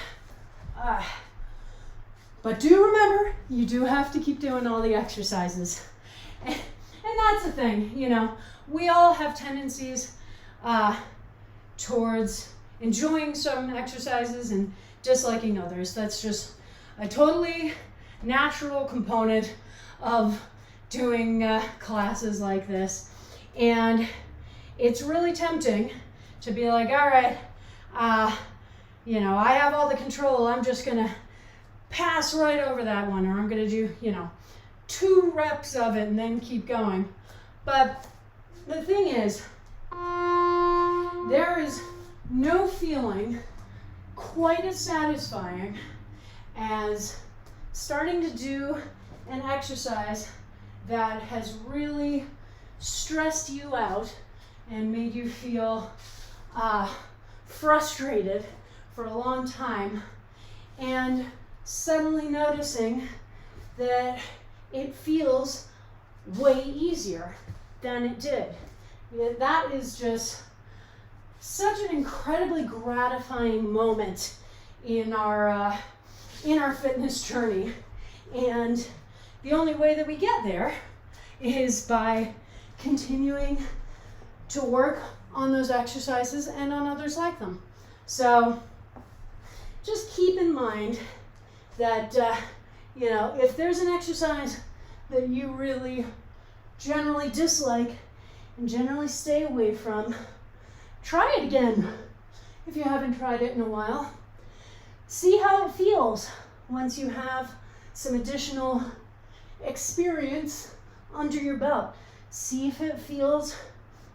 But do remember, you do have to keep doing all the exercises. And that's the thing, you know, we all have tendencies towards enjoying some exercises and disliking others. That's just a totally natural component of doing classes like this. And it's really tempting to be like, all right, you know, I have all the control. I'm just going to pass right over that one, or I'm going to do, you know, 2 reps of it and then keep going. But the thing is, there is no feeling quite as satisfying as starting to do an exercise that has really stressed you out and made you feel frustrated for a long time, and suddenly noticing that it feels way easier than it did. That is just such an incredibly gratifying moment in our fitness journey. And the only way that we get there is by continuing to work on those exercises and on others like them. So just keep in mind that, you know, if there's an exercise that you really generally dislike and generally stay away from, try it again if you haven't tried it in a while. See how it feels once you have some additional experience under your belt. See if it feels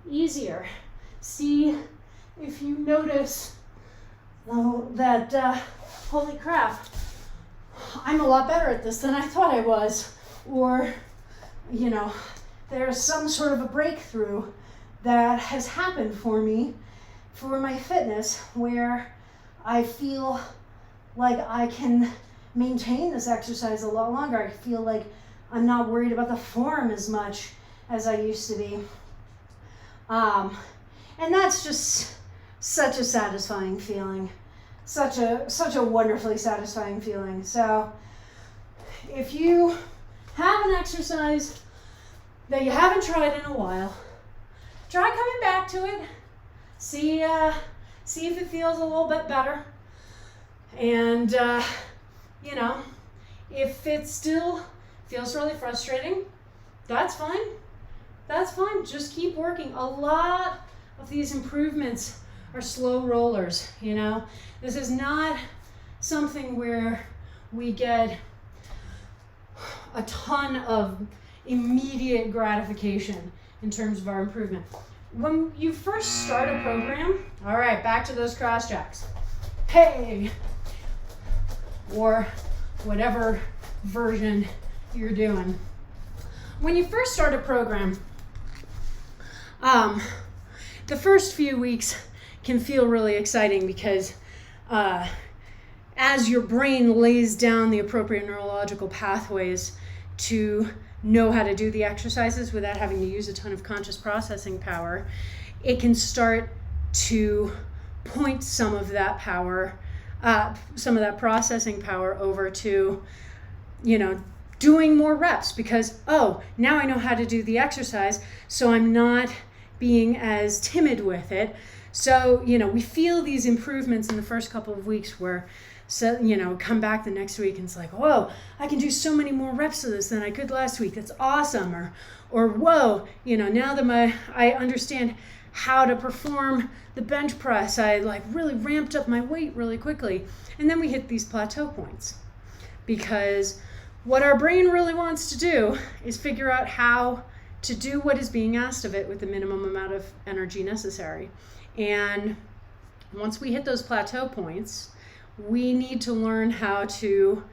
easier. See if you notice that, holy crap, I'm a lot better at this than I thought I was. Or, you know, there's some sort of a breakthrough that has happened for me, for my fitness, where I feel like I can maintain this exercise a lot longer. I feel like I'm not worried about the form as much as I used to be. And that's just such a satisfying feeling. Such a wonderfully satisfying feeling. So if you have an exercise that you haven't tried in a while, try coming back to it. See if it feels a little bit better. And, you know, if it still feels really frustrating, that's fine. That's fine. Just keep working. A lot of these improvements are slow rollers, you know. This is not something where we get a ton of immediate gratification in terms of our improvement. When you first start a program, all right, back to those cross jacks. Hey! Or whatever version you're doing. When you first start a program, the first few weeks can feel really exciting because as your brain lays down the appropriate neurological pathways to know how to do the exercises without having to use a ton of conscious processing power, it can start to point some of that power, some of that processing power over to, you know, doing more reps because, oh, now I know how to do the exercise, so I'm not being as timid with it. So, you know, we feel these improvements in the first couple of weeks where, so, you know, come back the next week and it's like, whoa, I can do so many more reps of this than I could last week. That's awesome. Or whoa, you know, now that I understand how to perform the bench press, I like really ramped up my weight really quickly. And then we hit these plateau points because what our brain really wants to do is figure out how to do what is being asked of it with the minimum amount of energy necessary. And once we hit those plateau points, we need to learn how to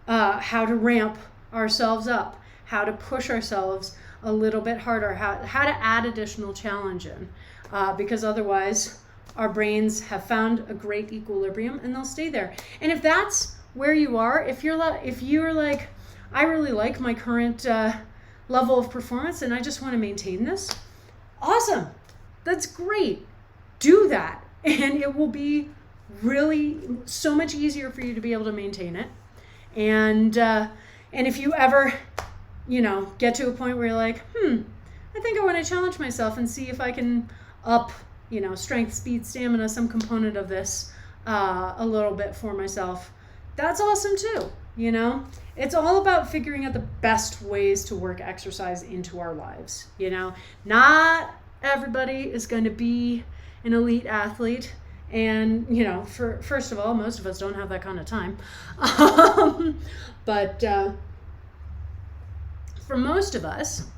ramp ourselves up, how to push ourselves a little bit harder, how to add additional challenge in, because otherwise our brains have found a great equilibrium and they'll stay there. And if that's where you are. If you're like, I really like my current level of performance and I just want to maintain this, awesome. That's great. Do that. And it will be really so much easier for you to be able to maintain it. And if you ever, get to a point where you're like, I think I want to challenge myself and see if I can up, strength, speed, stamina, some component of this a little bit for myself. That's awesome too. It's all about figuring out the best ways to work exercise into our lives. Not everybody is going to be an elite athlete. And, first of all, most of us don't have that kind of time. But for most of us,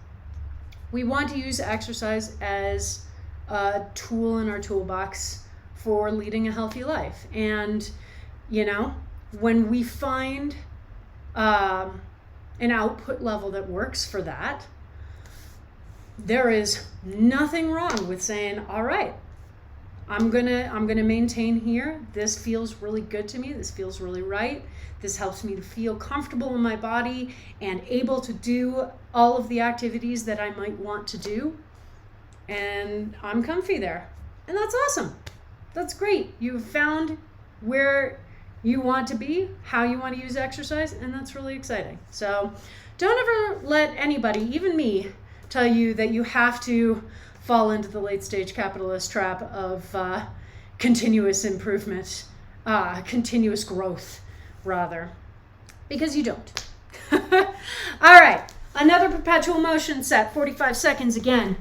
we want to use exercise as a tool in our toolbox for leading a healthy life. And, when we find an output level that works for that, there is nothing wrong with saying, all right, I'm gonna maintain here. This feels really good to me. This feels really right. This helps me to feel comfortable in my body and able to do all of the activities that I might want to do. And I'm comfy there. And that's awesome. That's great. You've found where you want to be, how you want to use exercise, and that's really exciting. So don't ever let anybody, even me, tell you that you have to fall into the late stage capitalist trap of continuous improvement, continuous growth, rather, because you don't. All right, another perpetual motion set, 45 seconds again.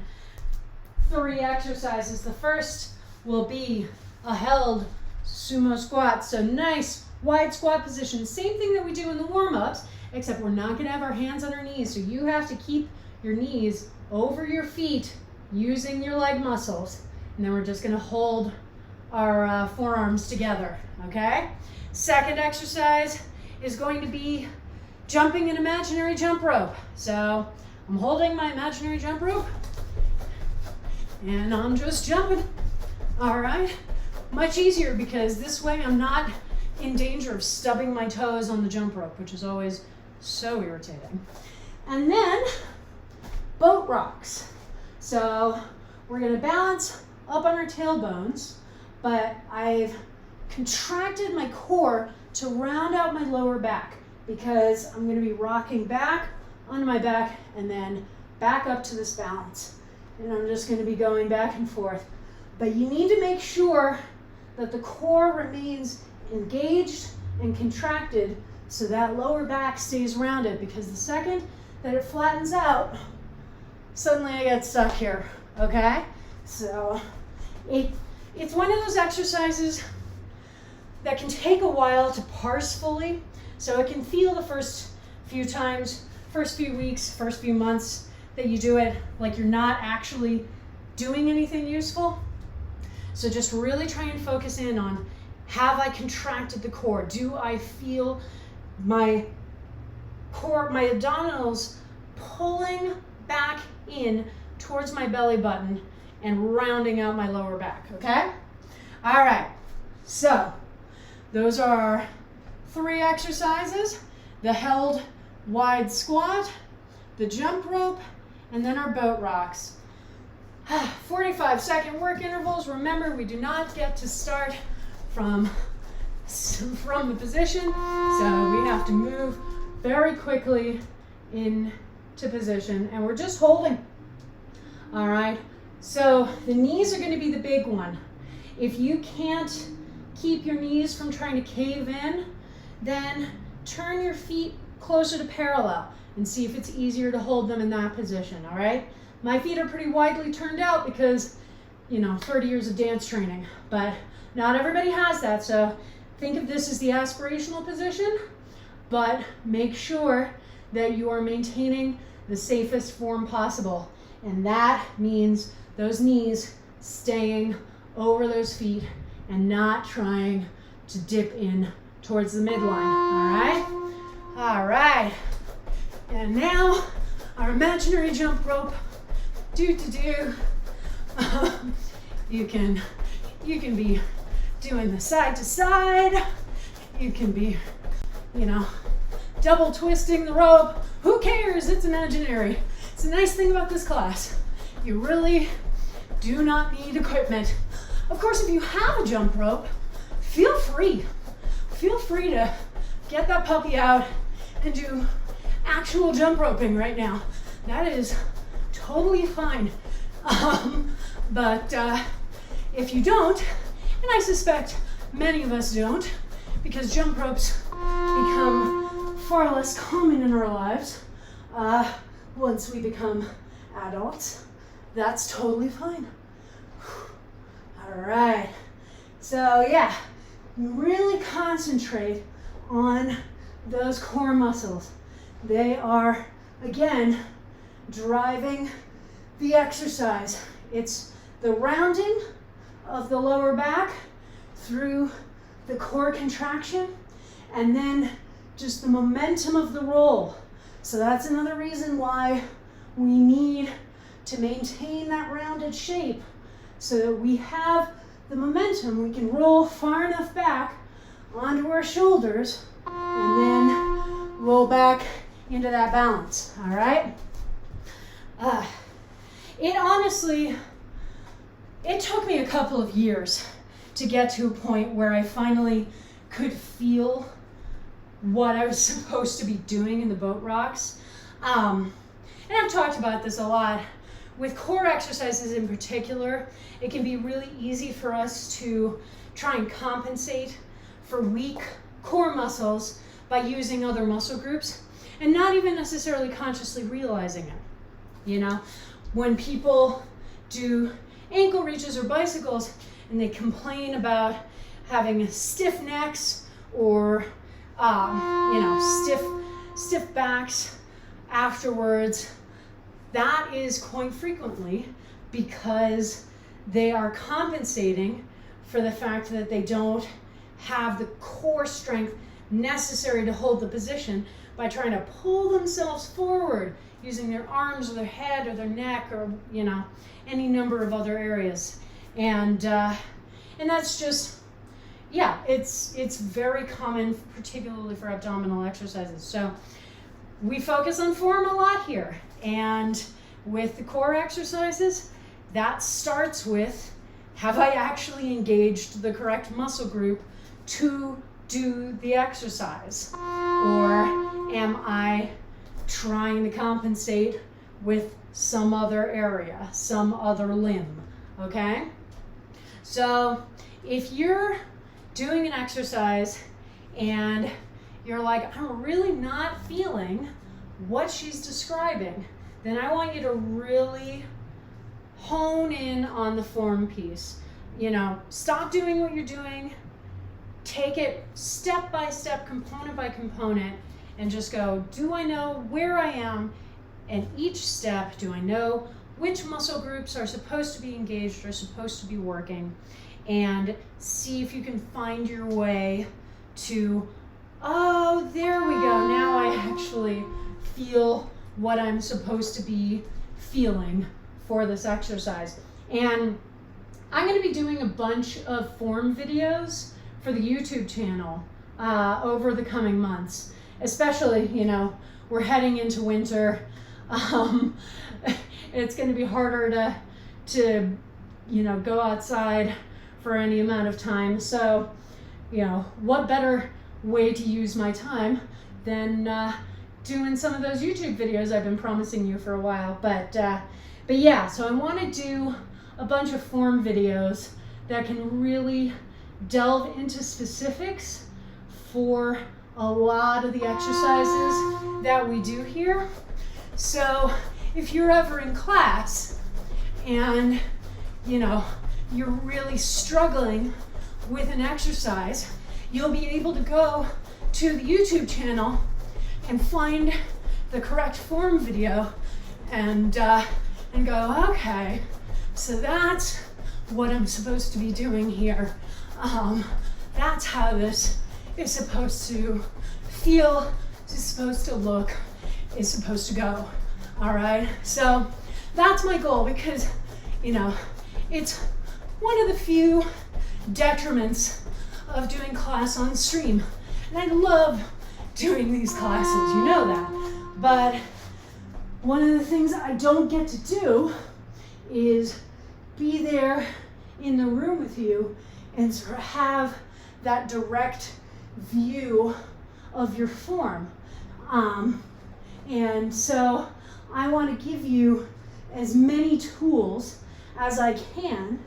3 exercises. The first will be a held sumo squat. So nice wide squat position. Same thing that we do in the warm-ups, except we're not going to have our hands on our knees. So you have to keep your knees over your feet using your leg muscles. And then we're just going to hold our forearms together, okay? Second exercise is going to be jumping an imaginary jump rope. So I'm holding my imaginary jump rope and I'm just jumping. All right, much easier because this way I'm not in danger of stubbing my toes on the jump rope, which is always so irritating. And then boat rocks. So we're going to balance up on our tailbones, but I've contracted my core to round out my lower back because I'm going to be rocking back onto my back and then back up to this balance. And I'm just going to be going back and forth. But you need to make sure that the core remains engaged and contracted so that lower back stays rounded, because the second that it flattens out, suddenly I get stuck here, okay? So it's one of those exercises that can take a while to parse fully. So it can feel the first few times, first few weeks, first few months that you do it like you're not actually doing anything useful. So just really try and focus in on, have I contracted the core? Do I feel my core, my abdominals pulling back in towards my belly button and rounding out my lower back, okay? All right, so those are our 3 exercises: the held wide squat, the jump rope, and then our boat rocks. 45-second work intervals. Remember, we do not get to start from the position, so we have to move very quickly into position, and we're just holding. All right, so the knees are going to be the big one. If you can't keep your knees from trying to cave in, then turn your feet closer to parallel and see if it's easier to hold them in that position. All right, my feet are pretty widely turned out because 30 years of dance training, but not everybody has that. So think of this as the aspirational position, but make sure that you are maintaining the safest form possible. And that means those knees staying over those feet and not trying to dip in towards the midline. All right. And now our imaginary jump rope. You can be doing the side to side. You can be you know, double twisting the rope. Who cares? It's imaginary. It's the nice thing about this class. You really do not need equipment. Of course, if you have a jump rope, feel free. Feel free to get that puppy out and do actual jump roping right now. That is totally fine. But if you don't, and I suspect many of us don't, because jump ropes become far less common in our lives once we become adults, that's totally fine. All right. So yeah, really concentrate on those core muscles. They are, again, driving the exercise. It's the rounding of the lower back through the core contraction, and then just the momentum of the roll. So that's another reason why we need to maintain that rounded shape, so that we have the momentum. We can roll far enough back onto our shoulders and then roll back into that balance, all right? It took me a couple of years to get to a point where I finally could feel what I was supposed to be doing in the boat rocks. And I've talked about this a lot. With core exercises in particular, it can be really easy for us to try and compensate for weak core muscles by using other muscle groups and not even necessarily consciously realizing it. You know, when people do ankle reaches or bicycles and they complain about having stiff necks or stiff backs afterwards, that is quite frequently because they are compensating for the fact that they don't have the core strength necessary to hold the position by trying to pull themselves forward using their arms or their head or their neck or, you know, any number of other areas. And that's just, yeah, it's very common, particularly for abdominal exercises. So we focus on form a lot here. And with the core exercises, that starts with, have I actually engaged the correct muscle group to do the exercise? Or am I trying to compensate with some other area, some other limb, okay? So if you're doing an exercise and you're like, I'm really not feeling what she's describing, then I want you to really hone in on the form piece. You know, stop doing what you're doing, take it step by step, component by component, and just go, do I know where I am in each step? Do I know which muscle groups are supposed to be engaged or supposed to be working? And see if you can find your way to, oh, there we go. Now I actually feel what I'm supposed to be feeling for this exercise. And I'm going to be doing a bunch of form videos for the YouTube channel over the coming months. Especially, you know, we're heading into winter. It's going to be harder to you know, go outside for any amount of time. So, you know, what better way to use my time than doing some of those YouTube videos I've been promising you for a while. But yeah, so I want to do a bunch of form videos that can really delve into specifics for a lot of the exercises that we do here. So if you're ever in class and, you know, you're really struggling with an exercise, you'll be able to go to the YouTube channel and find the correct form video and go, okay, so that's what I'm supposed to be doing here. That's how this is supposed to feel, is supposed to look, is supposed to go. All right, so that's my goal, because, you know, it's one of the few detriments of doing class on stream. And I'd love doing these classes, you know that. But one of the things I don't get to do is be there in the room with you and sort of have that direct view of your form. And so I want to give you as many tools as I can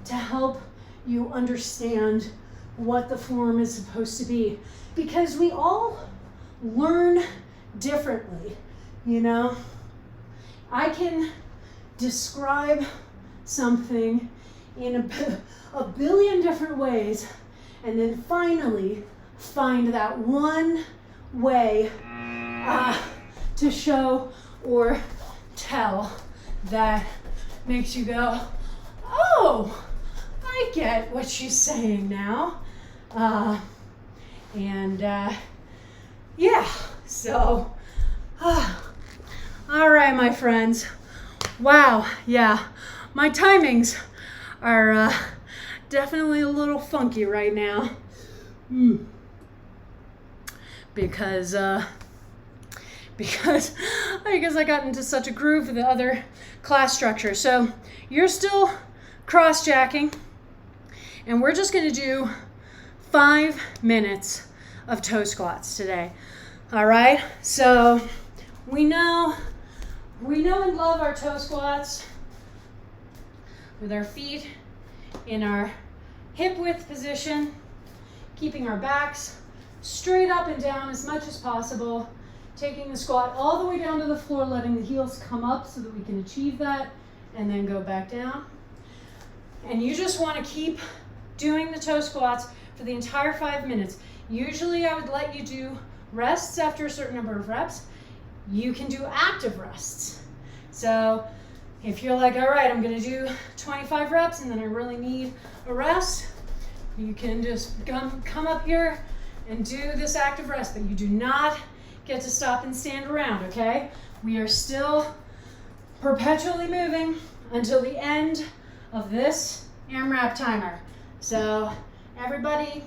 to help you understand what the form is supposed to be. Because we all learn differently, you know? I can describe something in a billion different ways and then finally find that one way to show or tell that makes you go, oh, I get what she's saying now. Yeah, so, all right, my friends. Wow, yeah, my timings are definitely a little funky right now. Because I guess I got into such a groove with the other class structure. So you're still cross-jacking, and we're just gonna do 5 minutes of toe squats today. All right, so we know and love our toe squats with our feet in our hip width position, keeping our backs straight up and down as much as possible, taking the squat all the way down to the floor, letting the heels come up so that we can achieve that, and then go back down. And you just want to keep doing the toe squats for the entire 5 minutes. Usually I would let you do rests after a certain number of reps. You can do active rests. So if you're like, all right, I'm gonna do 25 reps and then I really need a rest, you can just come up here and do this active rest, but you do not get to stop and stand around, okay? We are still perpetually moving until the end of this AMRAP timer. So everybody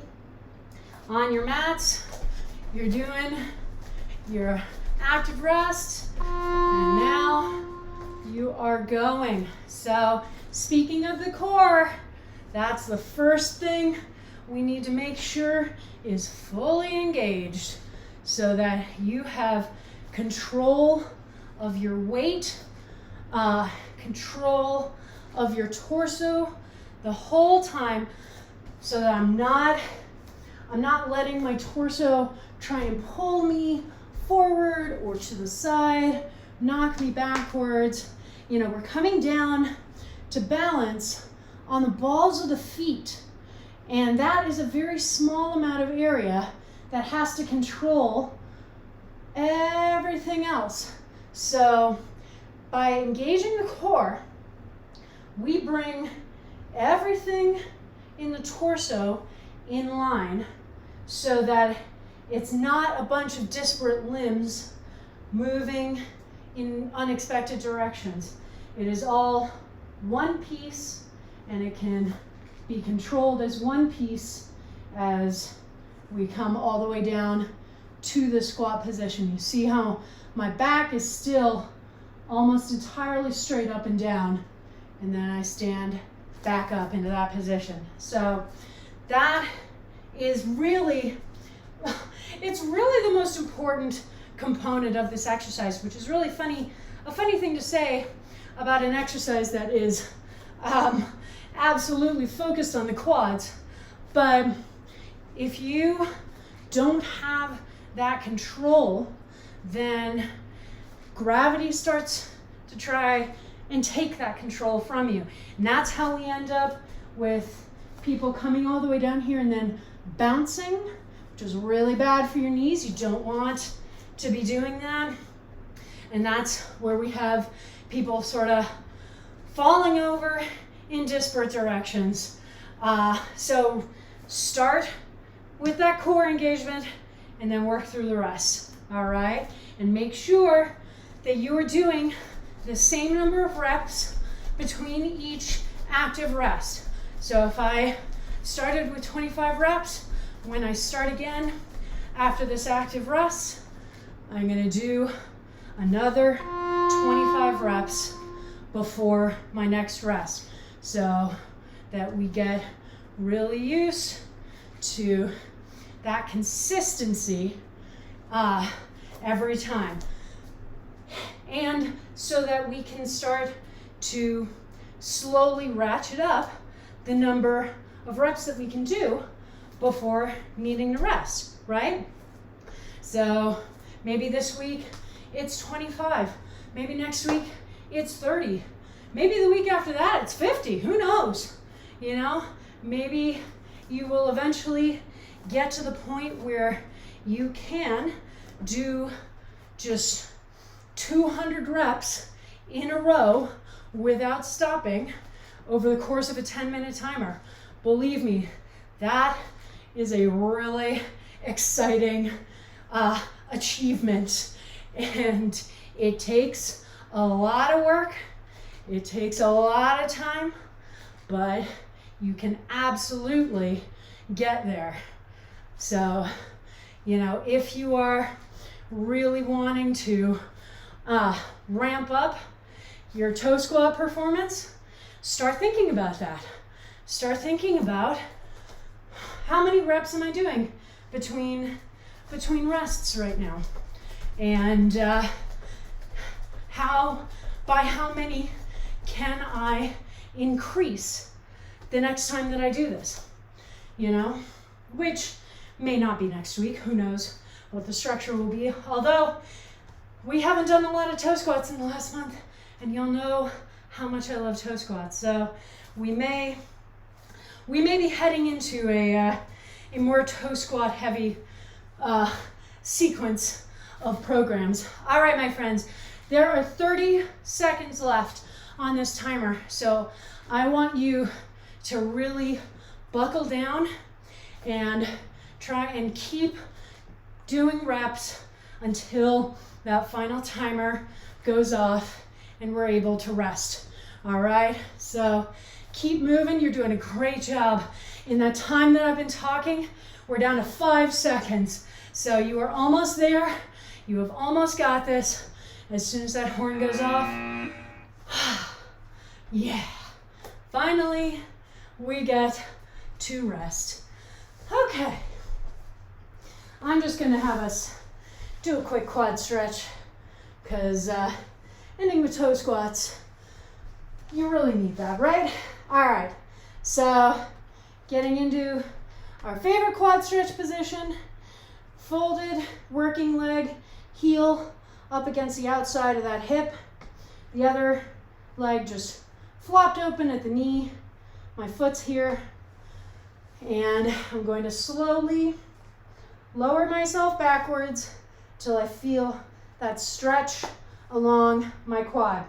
on your mats, you're doing your active rest, and now you are going. So speaking of the core, that's the first thing we need to make sure is fully engaged so that you have control of your weight, control of your torso the whole time, so that I'm not letting my torso try and pull me forward or to the side, knock me backwards. You know, we're coming down to balance on the balls of the feet, and that is a very small amount of area that has to control everything else. So by engaging the core, we bring everything in the torso in line so that it's not a bunch of disparate limbs moving in unexpected directions. It is all one piece, and it can be controlled as one piece as we come all the way down to the squat position. You see how my back is still almost entirely straight up and down, and then I stand back up into that position. So that is really, it's really the most important component of this exercise, which is really funny, a funny thing to say about an exercise that is absolutely focused on the quads. But if you don't have that control, then gravity starts to try and take that control from you. And that's how we end up with people coming all the way down here and then bouncing, which is really bad for your knees. You don't want to be doing that. And that's where we have people sort of falling over in disparate directions. So start with that core engagement and then work through the rest, all right? And make sure that you are doing the same number of reps between each active rest. So if I started with 25 reps, when I start again, after this active rest, I'm gonna do another 25 reps before my next rest, so that we get really used to that consistency every time. And so that we can start to slowly ratchet up the number of reps that we can do before needing to rest, right? So maybe this week it's 25, maybe next week it's 30, maybe the week after that it's 50, who knows? You know, maybe you will eventually get to the point where you can do just 200 reps in a row without stopping over the course of a 10-minute timer. Believe me, that is a really exciting achievement, and it takes a lot of work, it takes a lot of time, but you can absolutely get there. So, you know, if you are really wanting to ramp up your toe squat performance, start thinking about that. Start thinking about how many reps am I doing between rests right now, and by how many can I increase the next time that I do this, you know, which may not be next week. Who knows what the structure will be, although we haven't done a lot of toe squats in the last month, and you'll know how much I love toe squats. So we may be heading into a more toe squat heavy sequence of programs. All right, my friends, there are 30 seconds left on this timer, so I want you to really buckle down and try and keep doing reps until that final timer goes off and we're able to rest. All right, so keep moving. You're doing a great job. In that time that I've been talking, we're down to 5 seconds. So you are almost there. You have almost got this. As soon as that horn goes off, yeah, finally we get to rest. Okay, I'm just gonna have us do a quick quad stretch, because ending with toe squats, you really need that, right? All right, so getting into our favorite quad stretch position, folded working leg, heel up against the outside of that hip, the other leg just flopped open at the knee, my foot's here, and I'm going to slowly lower myself backwards till I feel that stretch along my quad.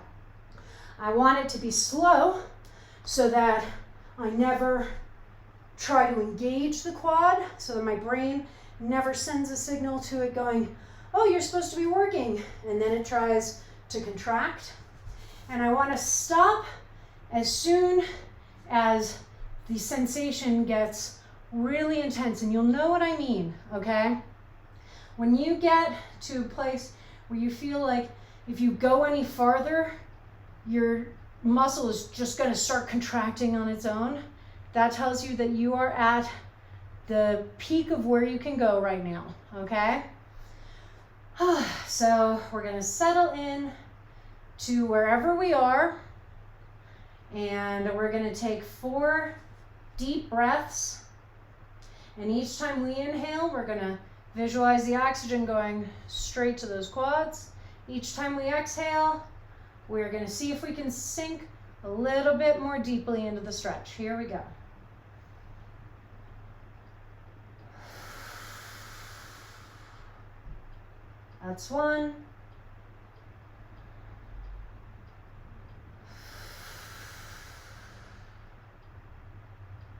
I want it to be slow so that I never try to engage the quad, so that my brain never sends a signal to it going, oh, you're supposed to be working, and then it tries to contract. And I want to stop as soon as the sensation gets really intense, and you'll know what I mean, okay? When you get to a place where you feel like if you go any farther, your muscle is just going to start contracting on its own, that tells you that you are at the peak of where you can go right now, okay? So we're going to settle in to wherever we are, and we're going to take 4 deep breaths, and each time we inhale, we're going to visualize the oxygen going straight to those quads. Each time we exhale, we're going to see if we can sink a little bit more deeply into the stretch. Here we go. That's 1.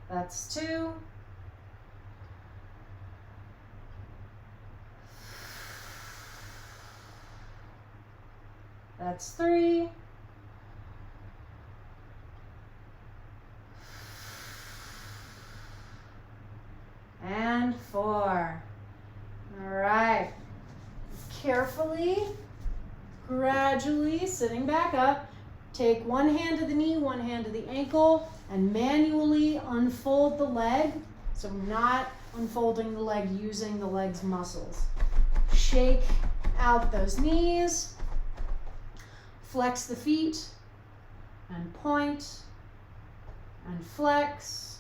That's 2. That's 3. And 4. gradually sitting back up. Take one hand to the knee, one hand to the ankle, and manually unfold the leg. So not unfolding the leg using the leg's muscles. Shake out those knees. Flex the feet and point and flex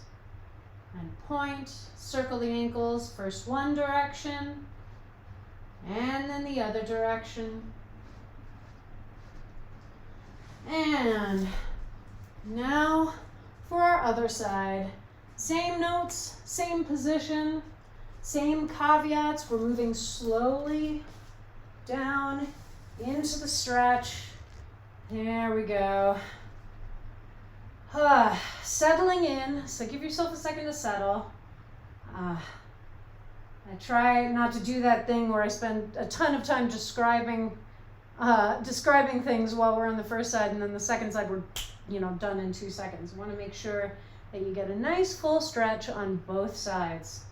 and point. Circle the ankles, first one direction and then the other direction. And now for our other side. Same notes, same position, same caveats. We're moving slowly down into the stretch. There we go. Settling in, so give yourself a second to settle. I try not to do that thing where I spend a ton of time describing things while we're on the first side, and then the second side we're done in 2 seconds. You want to make sure that you get a nice full stretch on both sides.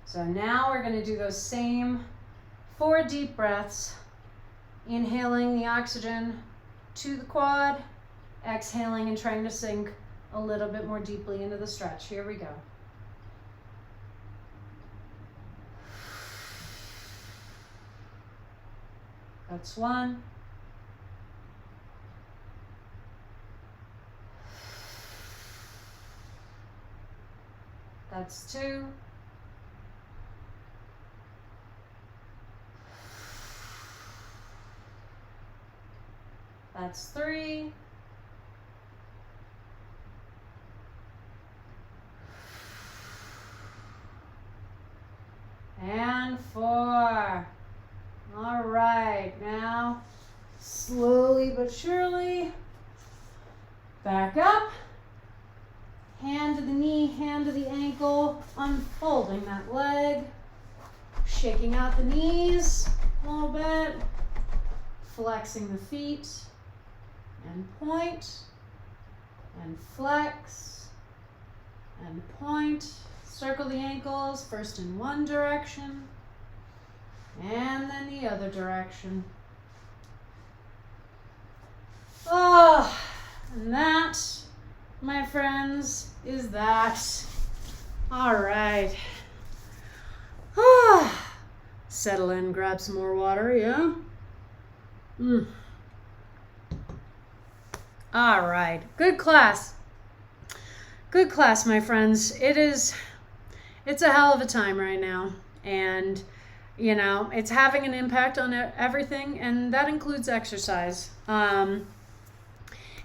So now we're going to do those same 4 deep breaths, inhaling the oxygen to the quad, exhaling and trying to sink a little bit more deeply into the stretch. Here we go. That's 1. That's 2. That's 3. And 4. All right, now slowly but surely back up. Hand to the knee, hand to the ankle, unfolding that leg, shaking out the knees a little bit, flexing the feet, and point, and flex, and point. Circle the ankles, first in one direction, and then the other direction. Oh, and that, my friends, is that. All right. Settle in, grab some more water, yeah? All right. Good class. Good class, my friends. It's a hell of a time right now. And, it's having an impact on everything, and that includes exercise.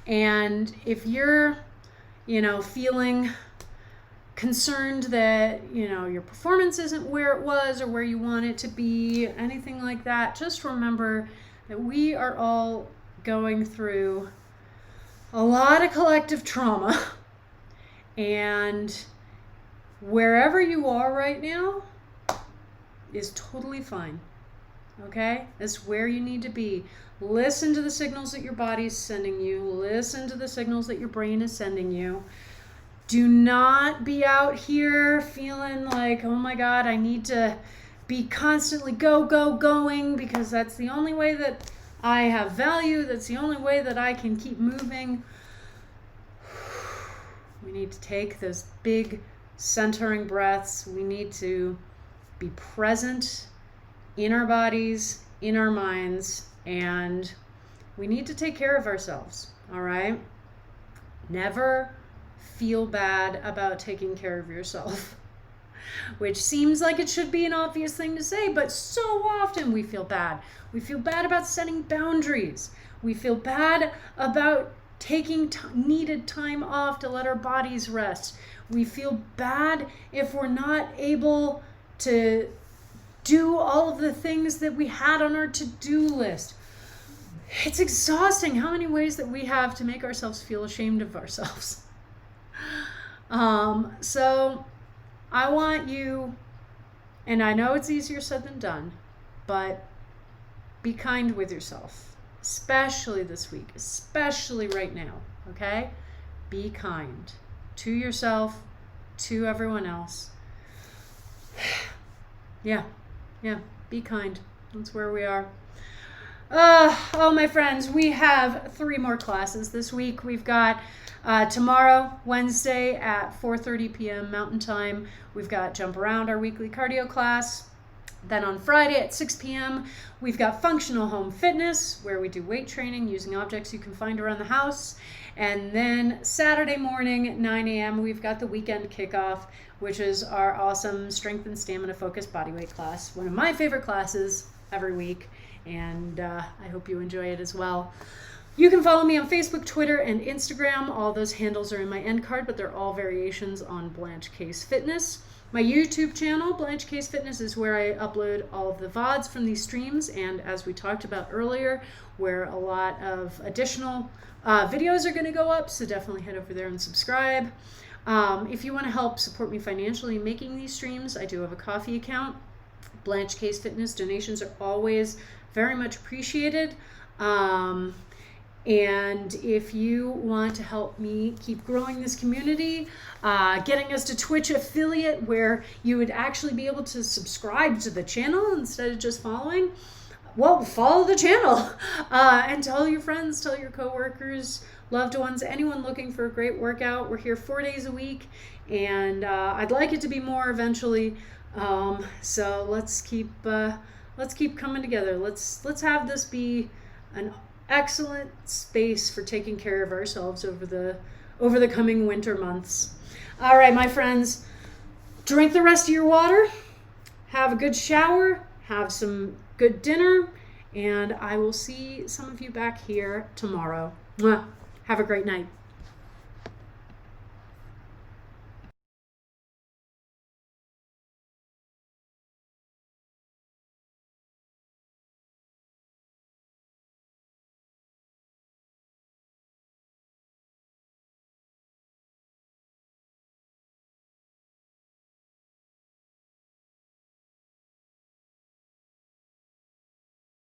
And if you're feeling concerned that, your performance isn't where it was or where you want it to be, anything like that, just remember that we are all going through a lot of collective trauma. And wherever you are right now is totally fine. Okay? That's where you need to be. Listen to the signals that your body's sending you. Listen to the signals that your brain is sending you. Do not be out here feeling like, oh my God, I need to be constantly going, because that's the only way that I have value. That's the only way that I can keep moving. We need to take those big centering breaths. We need to be present in our bodies, in our minds, and we need to take care of ourselves, all right? Never feel bad about taking care of yourself, which seems like it should be an obvious thing to say, but so often we feel bad. We feel bad about setting boundaries. We feel bad about taking needed time off to let our bodies rest. We feel bad if we're not able to do all of the things that we had on our to-do list. It's exhausting how many ways that we have to make ourselves feel ashamed of ourselves. So I want you, and I know it's easier said than done, but be kind with yourself, especially this week, especially right now, okay? Be kind to yourself, to everyone else. Yeah, be kind. That's where we are. Oh, my friends, we have 3 more classes this week. We've got tomorrow, Wednesday at 4:30 p.m. Mountain Time. We've got Jump Around, our weekly cardio class. Then on Friday at 6 p.m., we've got Functional Home Fitness, where we do weight training using objects you can find around the house. And then Saturday morning at 9 a.m., we've got the weekend kickoff, which is our awesome strength and stamina focused bodyweight class. One of my favorite classes every week, and I hope you enjoy it as well. You can follow me on Facebook, Twitter, and Instagram. All those handles are in my end card, but they're all variations on Blanche Case Fitness. My YouTube channel, Blanche Case Fitness, is where I upload all of the VODs from these streams, and as we talked about earlier, where a lot of additional videos are going to go up, so definitely head over there and subscribe. If you want to help support me financially making these streams, I do have a Ko-fi account. Blanche Case Fitness donations are always very much appreciated. And if you want to help me keep growing this community, getting us to Twitch affiliate where you would actually be able to subscribe to the channel instead of just following, well, follow the channel and tell your friends, tell your coworkers, loved ones, anyone looking for a great workout. We're here 4 days a week, and I'd like it to be more eventually. So let's keep coming together. Let's have this be an excellent space for taking care of ourselves over the coming winter months. All right, my friends, drink the rest of your water, have a good shower, have some good dinner, and I will see some of you back here tomorrow. Mwah. Have a great night.